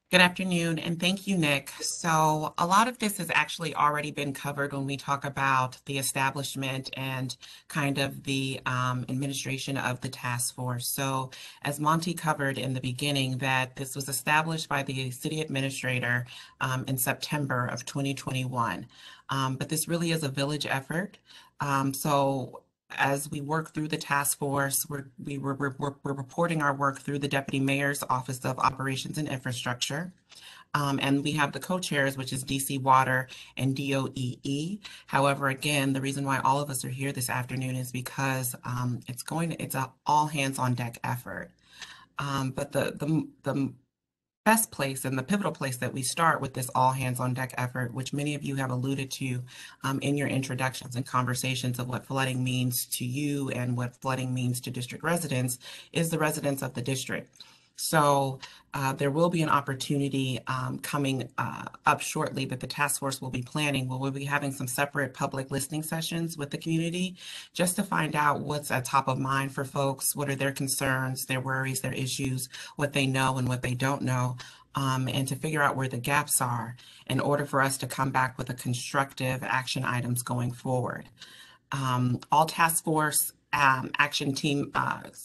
Good afternoon, and thank you, Nick. So a lot of this has actually already been covered when we talk about the establishment and kind of the administration of the task force. So as Monty covered in the beginning, that this was established by the city administrator in September of 2021. But this really is a village effort. So as we work through the task force, we're reporting our work through the Deputy Mayor's Office of Operations and Infrastructure. And we have the co-chairs, which is DC Water and DOEE. However, again, the reason why all of us are here this afternoon is because it's a all hands on deck effort. But the best place and the pivotal place that we start with this all hands on deck effort, which many of you have alluded to in your introductions and conversations of what flooding means to you and what flooding means to district residents, is the residents of the district. So there will be an opportunity coming up shortly that the task force will be planning. We'll be having some separate public listening sessions with the community just to find out what's at top of mind for folks, what are their concerns, their worries, their issues, what they know and what they don't know, and to figure out where the gaps are in order for us to come back with a constructive action items going forward. All task force action team,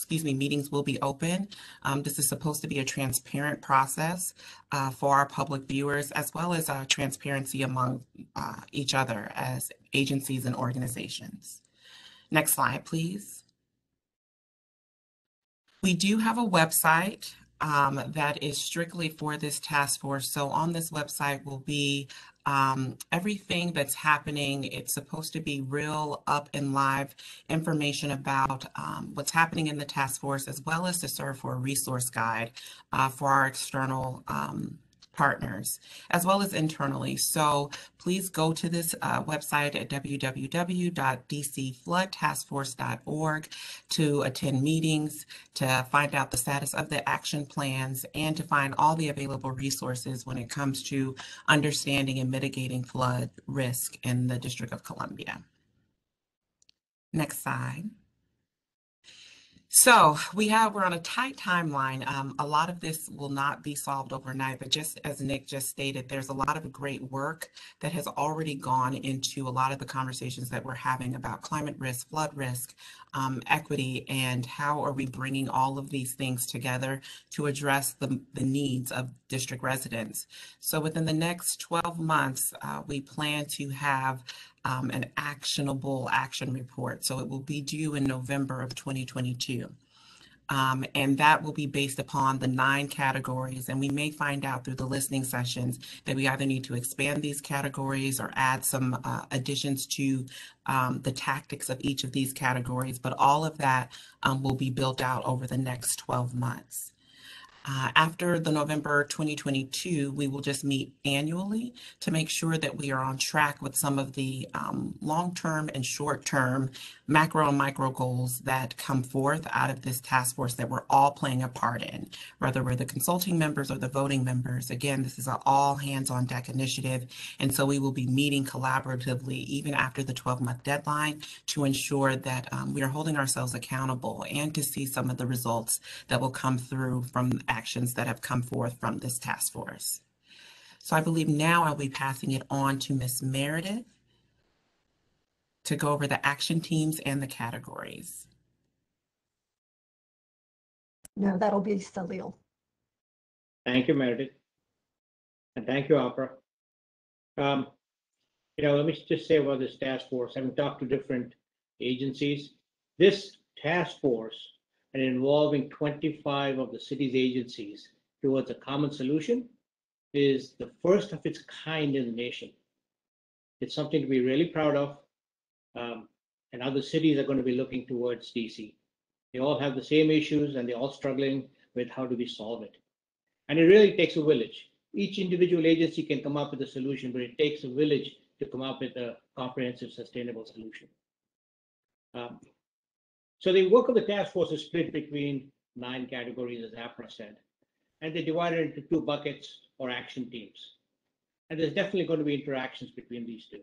meetings will be open. This is supposed to be a transparent process for our public viewers, as well as transparency among each other as agencies and organizations. Next slide, please. We do have a website that is strictly for this task force. So on this website will be everything that's happening. It's supposed to be real up and live information about what's happening in the task force, as well as to serve for a resource guide for our external partners, as well as internally. So please go to this website at www.dcfloodtaskforce.org to attend meetings, to find out the status of the action plans, and to find all the available resources when it comes to understanding and mitigating flood risk in the District of Columbia. Next slide. So we're on a tight timeline. A lot of this will not be solved overnight, but just as Nick just stated, there's a lot of great work that has already gone into a lot of the conversations that we're having about climate risk, flood risk, equity, and how are we bringing all of these things together to address the needs of district residents. So within the next 12 months, we plan to have an actionable action report. So it will be due in November of 2022. And that will be based upon the 9 categories. And we may find out through the listening sessions that we either need to expand these categories or add some additions to the tactics of each of these categories. But all of that will be built out over the next 12 months. After the November 2022, we will just meet annually to make sure that we are on track with some of the long-term and short-term macro and micro goals that come forth out of this task force that we're all playing a part in, whether we're the consulting members or the voting members. Again, this is an all hands on deck initiative. And so we will be meeting collaboratively even after the 12-month deadline to ensure that we are holding ourselves accountable and to see some of the results that will come through from actions that have come forth from this task force. So I believe now I'll be passing it on to Ms. Meredith. to go over the action teams and the categories. No, that'll be Salil. Thank you, Meredith. And thank you, Opera. Let me just say about this task force. Having talked to different agencies, this task force and involving 25 of the city's agencies towards a common solution is the first of its kind in the nation. It's something to be really proud of, and other cities are going to be looking towards DC. They all have the same issues and they're all struggling with how do we solve it. And it really takes a village. Each individual agency can come up with a solution, but it takes a village to come up with a comprehensive, sustainable solution. So the work of the task force is split between 9 categories, as APRA said, and they divided into 2 buckets or action teams. And there's definitely going to be interactions between these 2.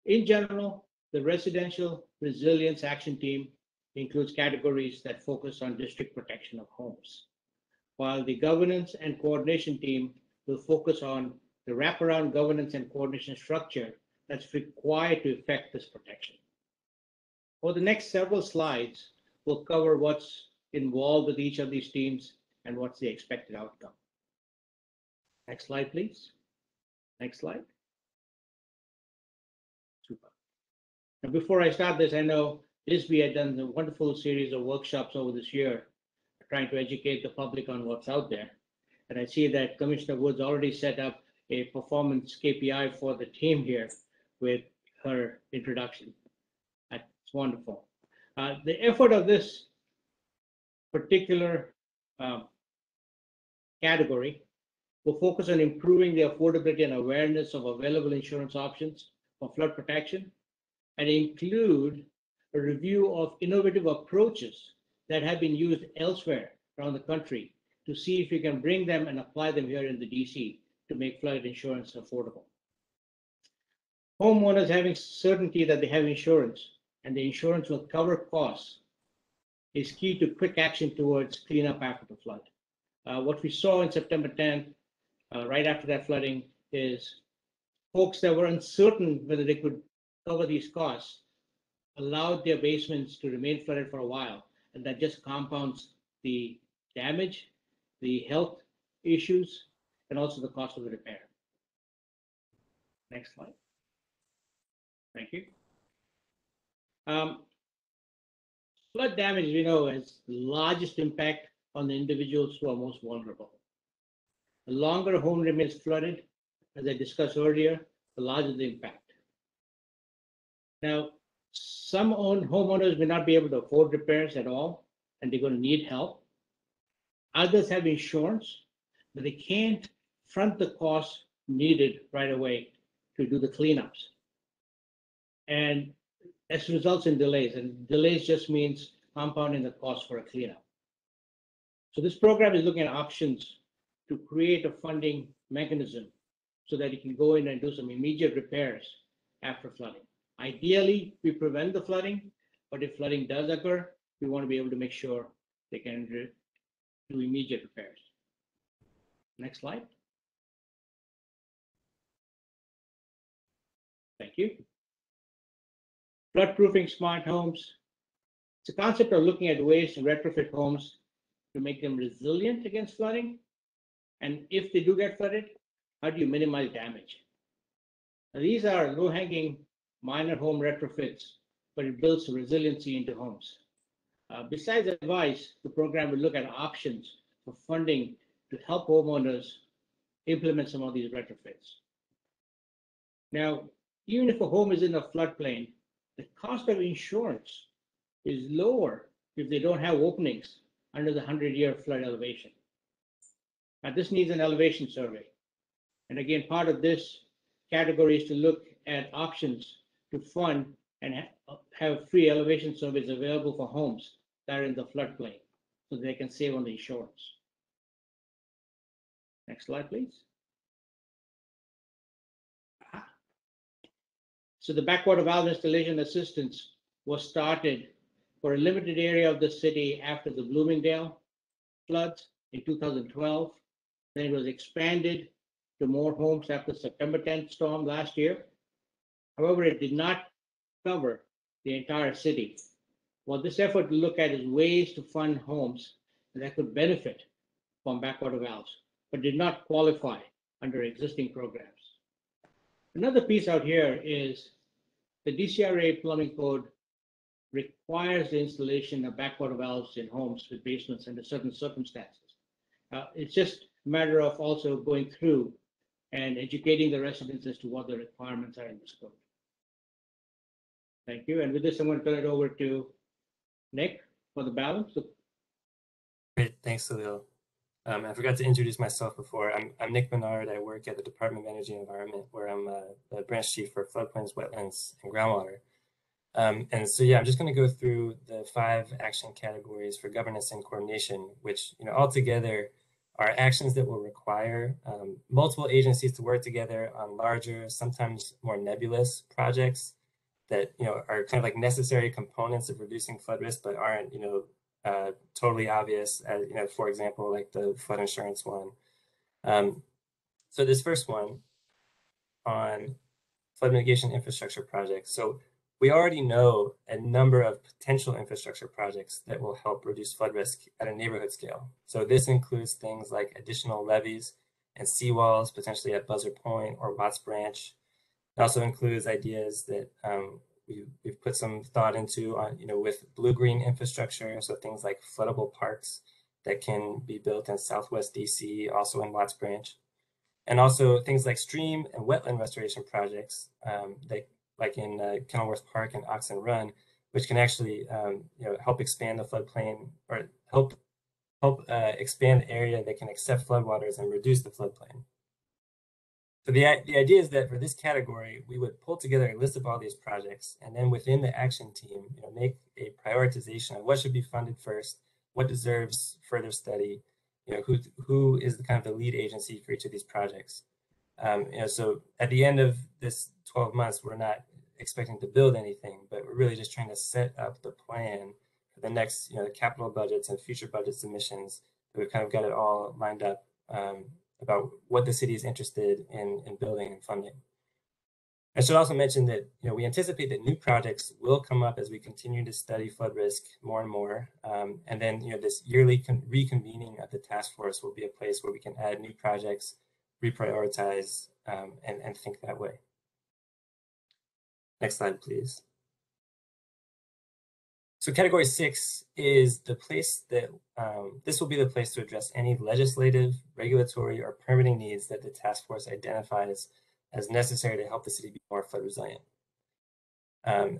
In general, the residential resilience action team includes categories that focus on district protection of homes, while the governance and coordination team will focus on the wraparound governance and coordination structure that's required to effect this protection. For the next several slides, we'll cover what's involved with each of these teams and what's the expected outcome. Next slide, please. Next slide. Super. Now, before I start this, I know ISB had done a wonderful series of workshops over this year, trying to educate the public on what's out there. And I see that Commissioner Woods already set up a performance KPI for the team here with her introduction. That's wonderful. The effort of this particular category will focus on improving the affordability and awareness of available insurance options for flood protection, and include a review of innovative approaches that have been used elsewhere around the country to see if we can bring them and apply them here in the DC to make flood insurance affordable. Homeowners having certainty that they have insurance and the insurance will cover costs is key to quick action towards cleanup after the flood. What we saw in September 10th, right after that flooding, is folks that were uncertain whether they could cover these costs allowed their basements to remain flooded for a while, and that just compounds the damage, the health issues, and also the cost of the repair. Next slide. Thank you. Flood damage, we know, has the largest impact on the individuals who are most vulnerable. The longer a home remains flooded, as I discussed earlier, the larger the impact. Now, some homeowners may not be able to afford repairs at all, and they're going to need help. Others have insurance, but they can't front the costs needed right away to do the cleanups. And this results in delays, and delays just means compounding the cost for a cleanup. So this program is looking at options to create a funding mechanism so that it can go in and do some immediate repairs after flooding. Ideally, we prevent the flooding, but if flooding does occur, we want to be able to make sure they can do immediate repairs. Next slide. Thank you. Flood-proofing smart homes. It's a concept of looking at ways to retrofit homes to make them resilient against flooding. And if they do get flooded, how do you minimize damage? Now, these are low-hanging minor home retrofits, but it builds resiliency into homes. Besides advice, the program will look at options for funding to help homeowners implement some of these retrofits. Now, even if a home is in a floodplain, the cost of insurance is lower if they don't have openings under the 100-year flood elevation. Now, this needs an elevation survey. And again, part of this category is to look at options to fund and have free elevation surveys available for homes that are in the floodplain so they can save on the insurance. Next slide, please. So the backwater valve installation assistance was started for a limited area of the city after the Bloomingdale floods in 2012. Then it was expanded to more homes after the September 10th storm last year. However, it did not cover the entire city. What this effort will look at is ways to fund homes that could benefit from backwater valves, but did not qualify under existing programs. Another piece out here is the DCRA plumbing code requires the installation of backwater valves in homes with basements under certain circumstances. It's just a matter of also going through and educating the residents as to what the requirements are in this code. Thank you. And with this, I'm going to turn it over to Nick for the balance. Great, thanks, Salil. I forgot to introduce myself before. I'm Nick Bernard. I work at the Department of Energy and Environment, where I'm the branch chief for floodplains, wetlands, and groundwater. And so, yeah, I'm just going to go through the 5 action categories for governance and coordination, which, altogether are actions that will require multiple agencies to work together on larger, sometimes more nebulous projects that, are kind of like necessary components of reducing flood risk, but aren't, totally obvious, as, for example, like the flood insurance one. So this first one on flood mitigation infrastructure projects. So we already know a number of potential infrastructure projects that will help reduce flood risk at a neighborhood scale. So this includes things like additional levees and seawalls, potentially at Buzzard Point or Watts Branch. It also includes ideas that we've put some thought into on, with blue-green infrastructure, so things like floodable parks that can be built in Southwest DC, also in Watts Branch, and also things like stream and wetland restoration projects like in Kenilworth Park and Oxen Run, which can actually help expand the floodplain or help expand the area that can accept floodwaters and reduce the floodplain. So the idea is that for this category, we would pull together a list of all these projects, and then within the action team, make a prioritization of what should be funded first, what deserves further study, who is the kind of the lead agency for each of these projects. So at the end of this 12 months, we're not expecting to build anything, but we're really just trying to set up the plan for the next, the capital budgets and future budget submissions. We've kind of got it all lined up about what the city is interested in building and funding. I should also mention that we anticipate that new projects will come up as we continue to study flood risk more and more. And then this yearly reconvening of the task force will be a place where we can add new projects, reprioritize, and think that way. Next slide, please. So category 6 is the place that, this will be the place to address any legislative, regulatory, or permitting needs that the task force identifies as necessary to help the city be more flood resilient.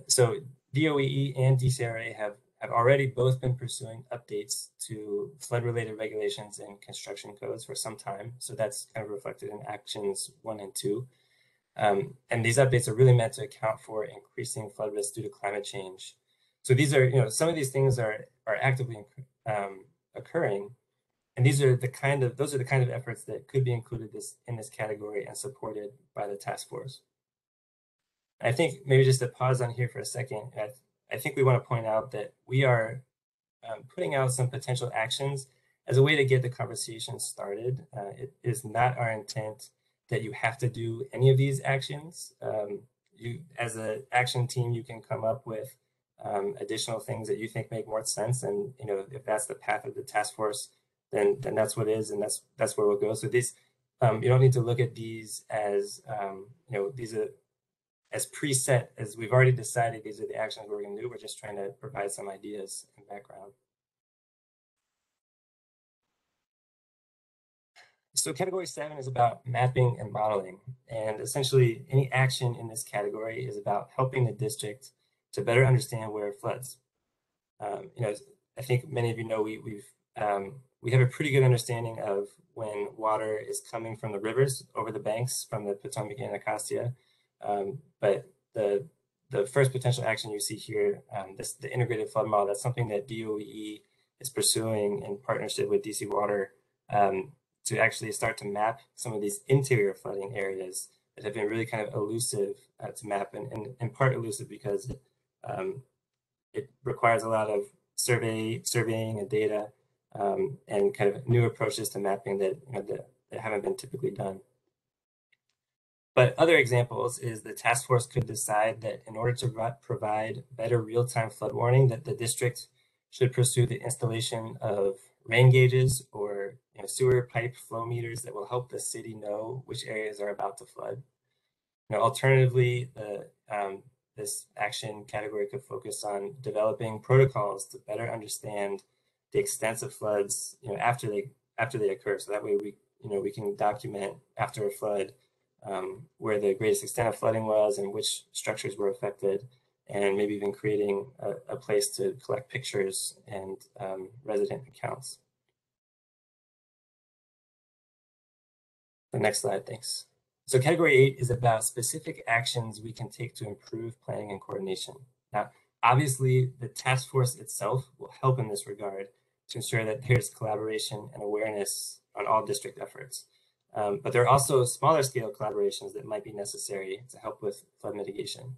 So DOEE and DCRA have already both been pursuing updates to flood-related regulations and construction codes for some time. So that's kind of reflected in actions 1 and 2. And these updates are really meant to account for increasing flood risk due to climate change. So these are, some of these things are actively occurring, and those are the kind of efforts that could be included in this category and supported by the task force. I think maybe just to pause on here for a second, I think we want to point out that we are putting out some potential actions as a way to get the conversation started. It is not our intent that you have to do any of these actions. You, as an action team, you can come up with additional things that you think make more sense, and if that's the path of the task force, then that's what it is, and that's where we'll go. So these, you don't need to look at these as these are as preset, as we've already decided these are the actions we're going to do. We're just trying to provide some ideas and background. So category 7 is about mapping and modeling, and essentially any action in this category is about helping the district to better understand where it floods. I think many of you know we have a pretty good understanding of when water is coming from the rivers over the banks from the Potomac and Anacostia. But the first potential action you see here, the integrated flood model, that's something that DOEE is pursuing in partnership with DC Water to actually start to map some of these interior flooding areas that have been really kind of elusive to map, and in part elusive because it requires a lot of surveying and data and kind of new approaches to mapping that that haven't been typically done. But other examples is the task force could decide that in order to provide better real-time flood warning, that the district should pursue the installation of rain gauges or sewer pipe flow meters that will help the city know which areas are about to flood. Alternatively, this action category could focus on developing protocols to better understand the extent of floods, after they occur. So that way we can document after a flood where the greatest extent of flooding was and which structures were affected, and maybe even creating a place to collect pictures and resident accounts. The next slide, thanks. So category 8 is about specific actions we can take to improve planning and coordination. Now, obviously, the task force itself will help in this regard to ensure that there's collaboration and awareness on all district efforts. But there are also smaller scale collaborations that might be necessary to help with flood mitigation.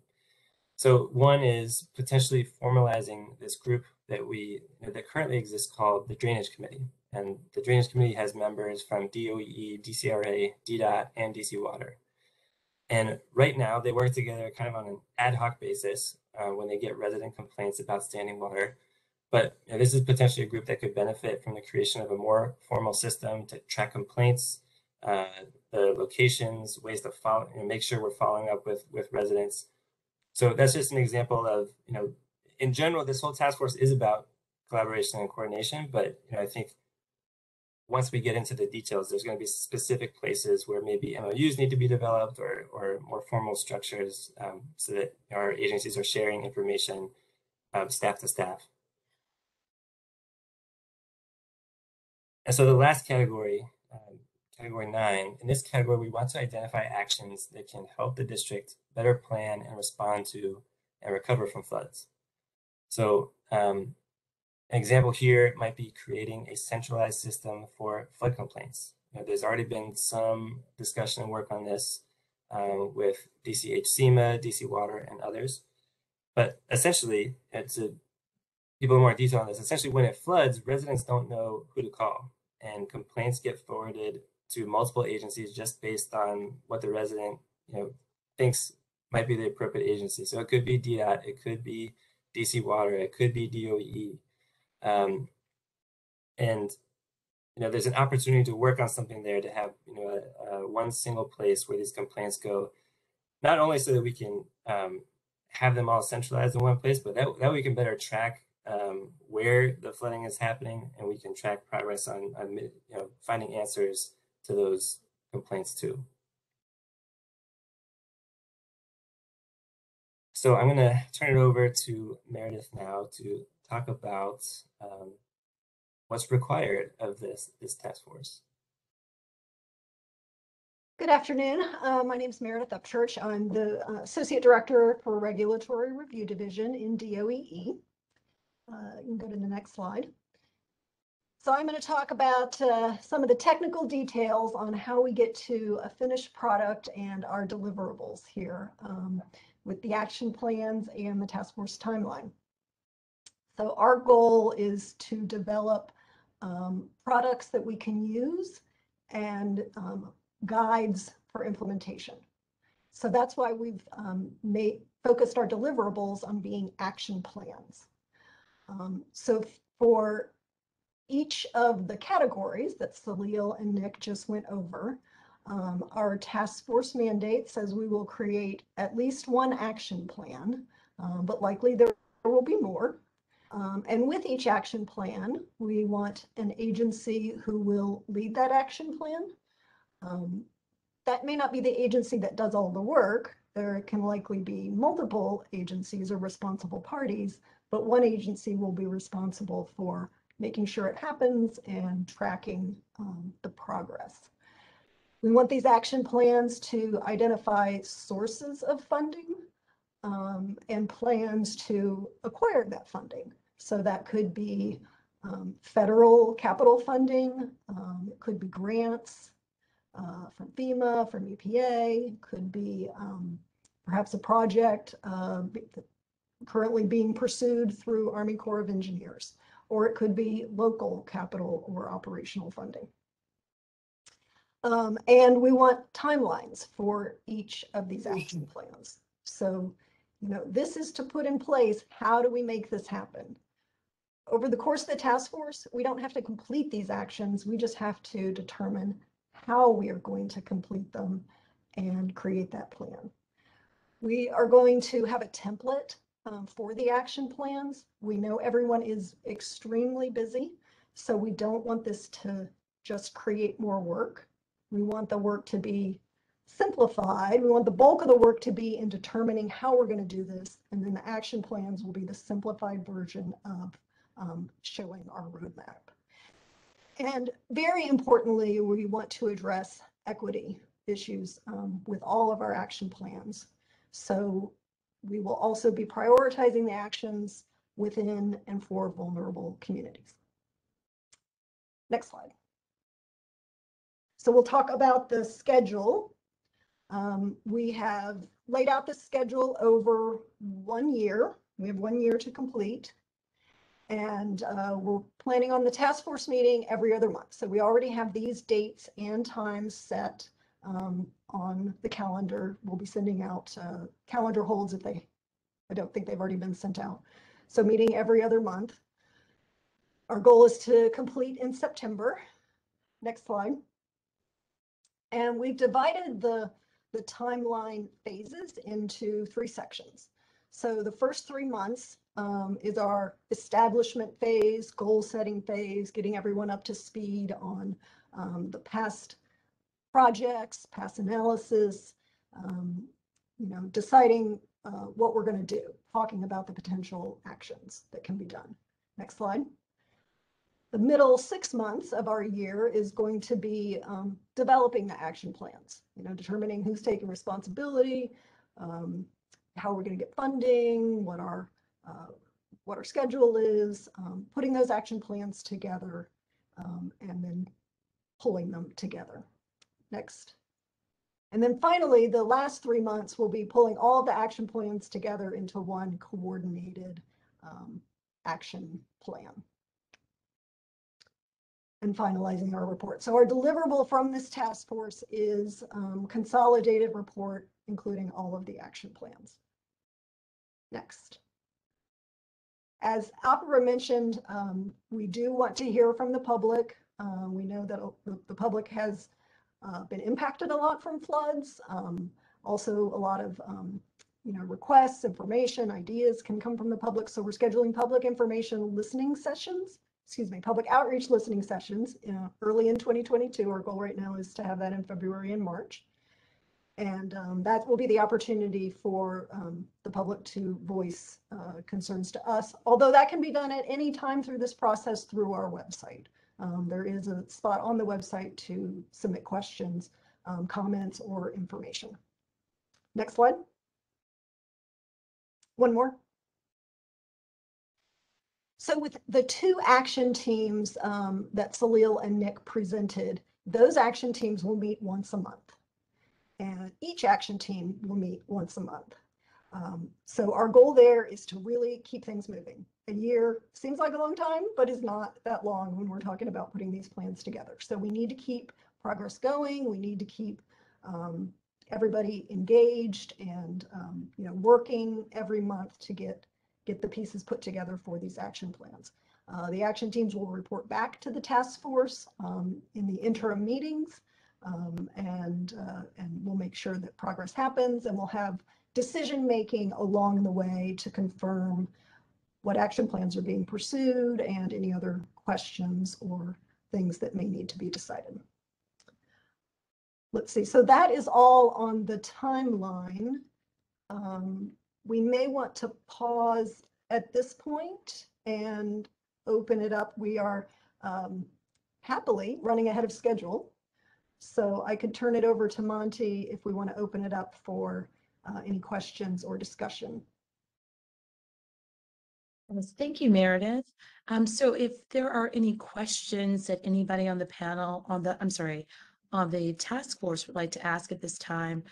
So one is potentially formalizing this group that currently exists called the Drainage Committee. And the Drainage Committee has members from DOEE, DCRA, DDOT, and DC Water. And right now they work together kind of on an ad hoc basis when they get resident complaints about standing water. But this is potentially a group that could benefit from the creation of a more formal system to track complaints, the locations, ways to follow, make sure we're following up with residents. So that's just an example of, in general, this whole task force is about collaboration and coordination, but I think once we get into the details, there's going to be specific places where maybe MOUs need to be developed or more formal structures so that our agencies are sharing information staff to staff. And so the last category, category 9, in this category, we want to identify actions that can help the district better plan and respond to and recover from floods. So an example here might be creating a centralized system for flood complaints. There's already been some discussion and work on this with DCH SEMA, DC Water, and others. But essentially, to people in more detail on this, essentially when it floods, residents don't know who to call, and complaints get forwarded to multiple agencies just based on what the resident thinks might be the appropriate agency. So it could be DDOT, it could be DC Water, it could be DOEE. And there's an opportunity to work on something there to have one single place where these complaints go, not only so that we can have them all centralized in one place, but that we can better track where the flooding is happening, and we can track progress on finding answers to those complaints too. So I'm going to turn it over to Meredith now to talk about what's required of this task force. Good afternoon. My name is Meredith Upchurch. I'm the Associate Director for Regulatory Review Division in DOEE. You can go to the next slide. So I'm going to talk about some of the technical details on how we get to a finished product and our deliverables here with the action plans and the task force timeline. So our goal is to develop products that we can use and guides for implementation. So that's why we've focused our deliverables on being action plans. So for each of the categories that Salil and Nick just went over, our task force mandate says we will create at least one action plan, but likely there will be more. And with each action plan, we want an agency who will lead that action plan. That may not be the agency that does all the work. There can likely be multiple agencies or responsible parties, but one agency will be responsible for making sure it happens and tracking the progress. We want these action plans to identify sources of funding and plans to acquire that funding. So that could be federal capital funding, it could be grants from FEMA, from EPA, could be perhaps a project currently being pursued through Army Corps of Engineers, or it could be local capital or operational funding. And we want timelines for each of these action plans. So, this is to put in place, how do we make this happen? Over the course of the task force, we don't have to complete these actions. We just have to determine how we are going to complete them and create that plan. We are going to have a template for the action plans. We know everyone is extremely busy, so we don't want this to just create more work. We want the work to be simplified. We want the bulk of the work to be in determining how we're going to do this, and then the action plans will be the simplified version of showing our roadmap. And very importantly, we want to address equity issues with all of our action plans. So we will also be prioritizing the actions within and for vulnerable communities. Next slide. So we'll talk about the schedule. We have laid out the schedule over 1 year. We have 1 year to complete. And we're planning on the task force meeting every other month. So we already have these dates and times set on the calendar. We'll be sending out calendar holds if I don't think they've already been sent out. So meeting every other month. Our goal is to complete in September. Next slide. And we've divided the timeline phases into 3 sections. So the first 3 months is our establishment phase, goal setting phase, getting everyone up to speed on the past projects, past analysis, deciding what we're going to do, talking about the potential actions that can be done. Next slide. The middle 6 months of our year is going to be developing the action plans, determining who's taking responsibility, how we're going to get funding, what our schedule is, putting those action plans together, and then pulling them together. Next. And then finally, the last 3 months will be pulling all of the action plans together into one coordinated action plan and finalizing our report. So our deliverable from this task force is consolidated report, including all of the action plans. Next. As Opera mentioned, we do want to hear from the public. We know that the public has been impacted a lot from floods. Also, a lot of requests, information, ideas can come from the public. So we're scheduling public information listening sessions, public outreach listening sessions early in 2022. Our goal right now is to have that in February and March. And that will be the opportunity for the public to voice concerns to us, although that can be done at any time through this process through our website. There is a spot on the website to submit questions, comments, or information. Next slide. One more. So with the 2 action teams that Salil and Nick presented, those action teams will meet once a month. And each action team will meet once a month. So our goal there is to really keep things moving. A year seems like a long time, but is not that long when we're talking about putting these plans together. So we need to keep progress going. We need to keep everybody engaged and working every month to get the pieces put together for these action plans. The action teams will report back to the task force in the interim meetings. And we'll make sure that progress happens, and we'll have decision making along the way to confirm what action plans are being pursued and any other questions or things that may need to be decided. Let's see, so that is all on the timeline. We may want to pause at this point and open it up. We are happily running ahead of schedule. So I could turn it over to Monty if we want to open it up for any questions or discussion. Yes, thank you, Meredith. So if there are any questions that anybody on the panel, on the task force would like to ask at this time,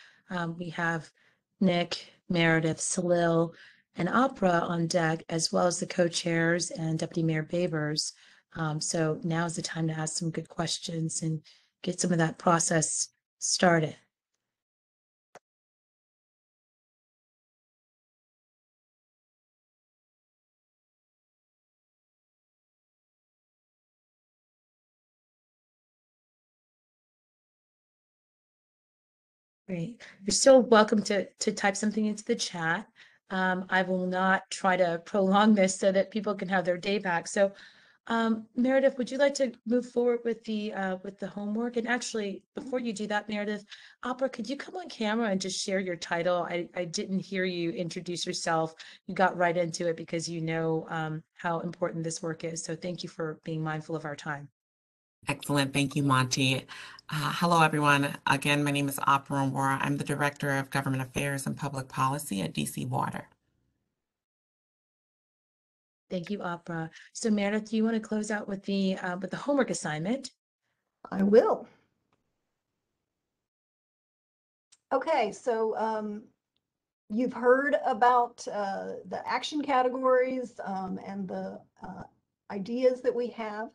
we have Nick, Meredith, Salil, and Opera on deck, as well as the co-chairs and Deputy Mayor Babers. So now is the time to ask some good questions and get some of that process started. Great. You're still welcome to type something into the chat. I will not try to prolong this so that people can have their day back. So, Meredith, would you like to move forward with the homework? And actually, before you do that, Meredith, Opera, could you come on camera and just share your title? I didn't hear you introduce yourself. You got right into it because you know how important this work is. So thank you for being mindful of our time. Excellent. Thank you, Monty. Hello, everyone. Again, my name is Opera Wara. I'm the Director of Government Affairs and Public Policy at DC Water. Thank you, Opera. So Meredith, do you want to close out with the homework assignment? I will. Okay, so you've heard about the action categories and the ideas that we have.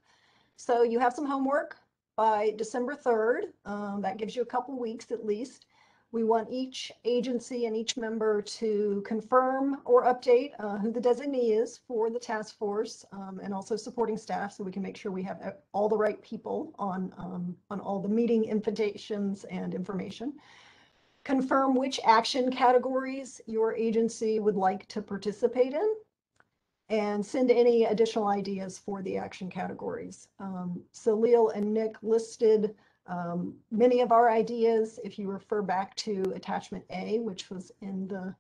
So you have some homework by December 3rd. That gives you a couple weeks at least. We want each agency and each member to confirm or update who the designee is for the task force and also supporting staff so we can make sure we have all the right people on all the meeting invitations and information. Confirm which action categories your agency would like to participate in, and send any additional ideas for the action categories. Salil and Nick listed many of our ideas. If you refer back to attachment A, which was in the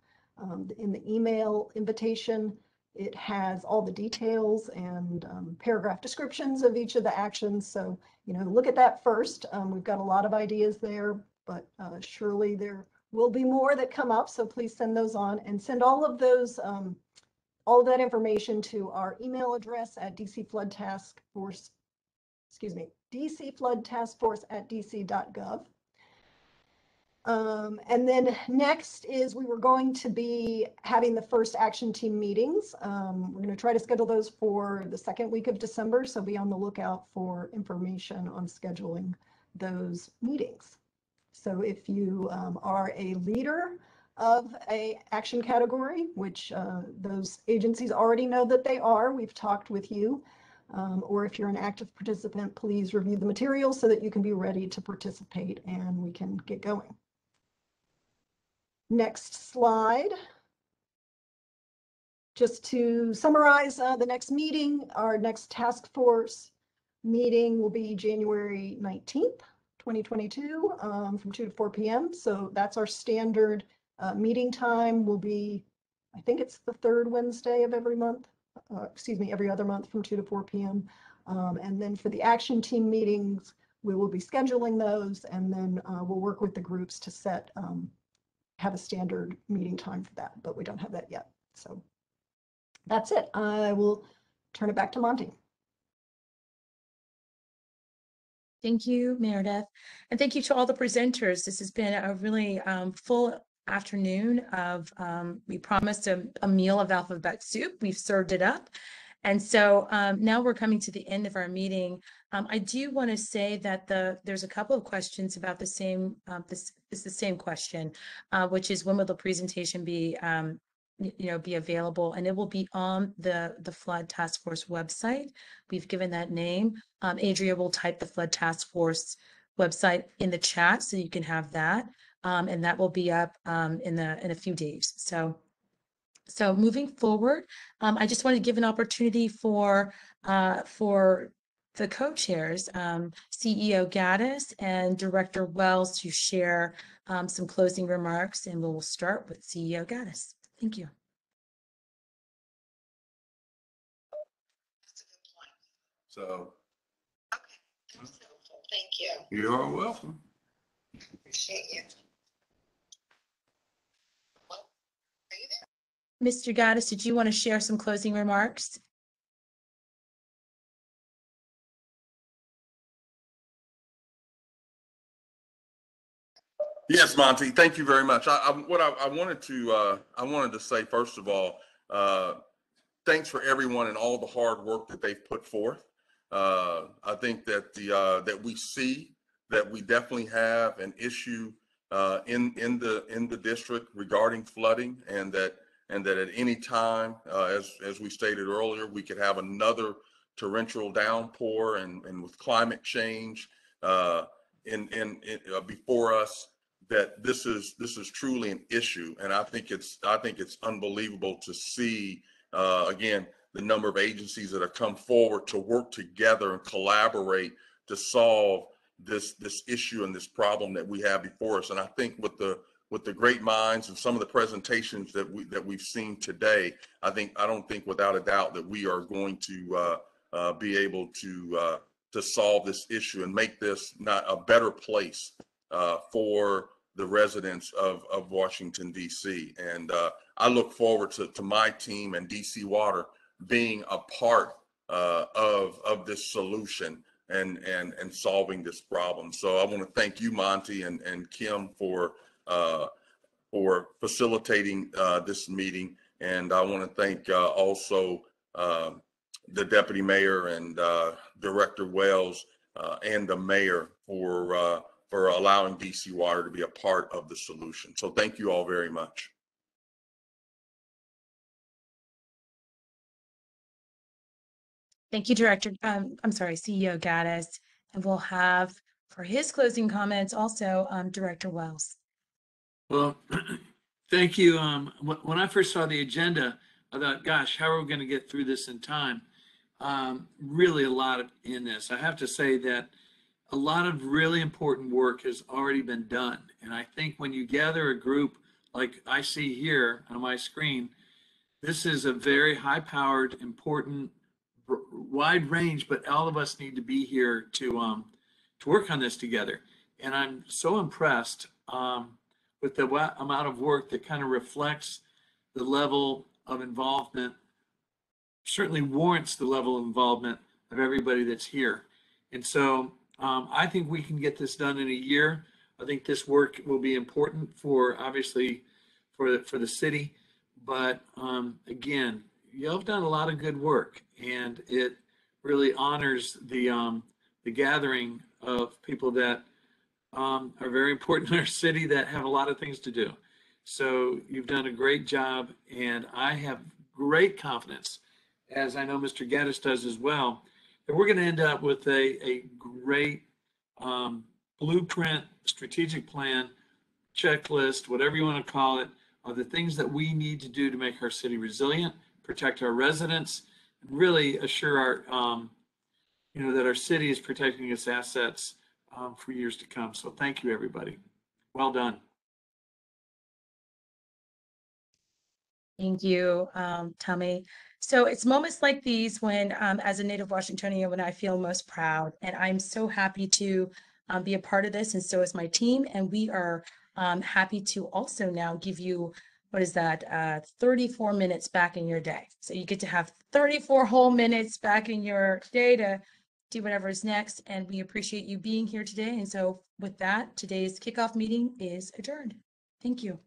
email invitation, it has all the details and paragraph descriptions of each of the actions. So, look at that first. We've got a lot of ideas there, but surely there will be more that come up. So please send those on and send all of those, all of that information to our email address at dcfloodtaskforce@dc.gov. And then next is we were going to be having the first action team meetings. We're going to try to schedule those for the second week of December. So be on the lookout for information on scheduling those meetings. So if you are a leader of a action category, which those agencies already know that they are, we've talked with you, or if you're an active participant, please review the materials so that you can be ready to participate and we can get going. Next slide. Just to summarize the next meeting, our next task force meeting will be January 19th, 2022 from 2 to 4 p.m. So that's our standard meeting time will be, I think it's the third Wednesday of every month, every other month from 2 to 4 p.m. And then for the action team meetings, we will be scheduling those and then we'll work with the groups to set, have a standard meeting time for that, but we don't have that yet. So that's it. I will turn it back to Monty. Thank you, Meredith. And thank you to all the presenters. This has been a really full afternoon of, we promised a meal of alphabet soup. We've served it up. And so now we're coming to the end of our meeting. I do want to say that there's a couple of questions about the same, this is the same question, which is when will the presentation be be available, and it will be on the Flood Task Force website. We've given that name. Adria will type the Flood Task Force website in the chat so you can have that, and that will be up in a few days. So moving forward, I just want to give an opportunity for the co-chairs, CEO Gaddis and Director Wells, to share some closing remarks, and we'll start with CEO Gaddis. Thank you. So, okay, thank you. You are welcome. Appreciate you. Well, are you there? Mr. Gaddis, did you want to share some closing remarks? Yes, Monty. Thank you very much. I wanted to say, first of all, thanks for everyone and all the hard work that they've put forth. I think that that we see that we definitely have an issue in the district regarding flooding, and that at any time, as we stated earlier, we could have another torrential downpour, and with climate change before us, that this is truly an issue. And I think it's unbelievable to see again the number of agencies that have come forward to work together and collaborate to solve this issue and this problem that we have before us. And I think with the great minds and some of the presentations that we've seen today, I don't think without a doubt that we are going to be able to solve this issue and make this not a better place for the residents of Washington, D.C. And I look forward to my team and DC Water being a part of this solution and solving this problem. So I want to thank you, Monty and Kim, for facilitating this meeting. And I want to thank also the Deputy Mayor and Director Wells and the Mayor for allowing DC Water to be a part of the solution. So thank you all very much. Thank you, Director. I'm sorry, CEO Gaddis. And we'll have for his closing comments also Director Wells. Well, thank you. When I first saw the agenda, I thought, gosh, how are we going to get through this in time? Really a lot in this. I have to say that a lot of really important work has already been done. And I think when you gather a group like I see here on my screen, this is a very high-powered, important, wide range, but all of us need to be here to work on this together. And I'm so impressed with the amount of work that kind of reflects the level of involvement, certainly warrants the level of involvement of everybody that's here. And so I think we can get this done in a year. I think this work will be important obviously for the city, but again, y'all have done a lot of good work, and it really honors the gathering of people that are very important in our city that have a lot of things to do. So you've done a great job, and I have great confidence, as I know Mr. Gaddis does as well, that we're going to end up with a great blueprint, strategic plan, checklist, whatever you want to call it, of the things that we need to do to make our city resilient, protect our residents, and really assure our, that our city is protecting its assets for years to come. So thank you, everybody. Well done. Thank you, Tammy. So it's moments like these when, as a native Washingtonian, when I feel most proud, and I'm so happy to be a part of this, and so is my team. And we are happy to also now give you, 34 minutes back in your day. So you get to have 34 whole minutes back in your day to do whatever is next. And we appreciate you being here today. And so with that, today's kickoff meeting is adjourned. Thank you.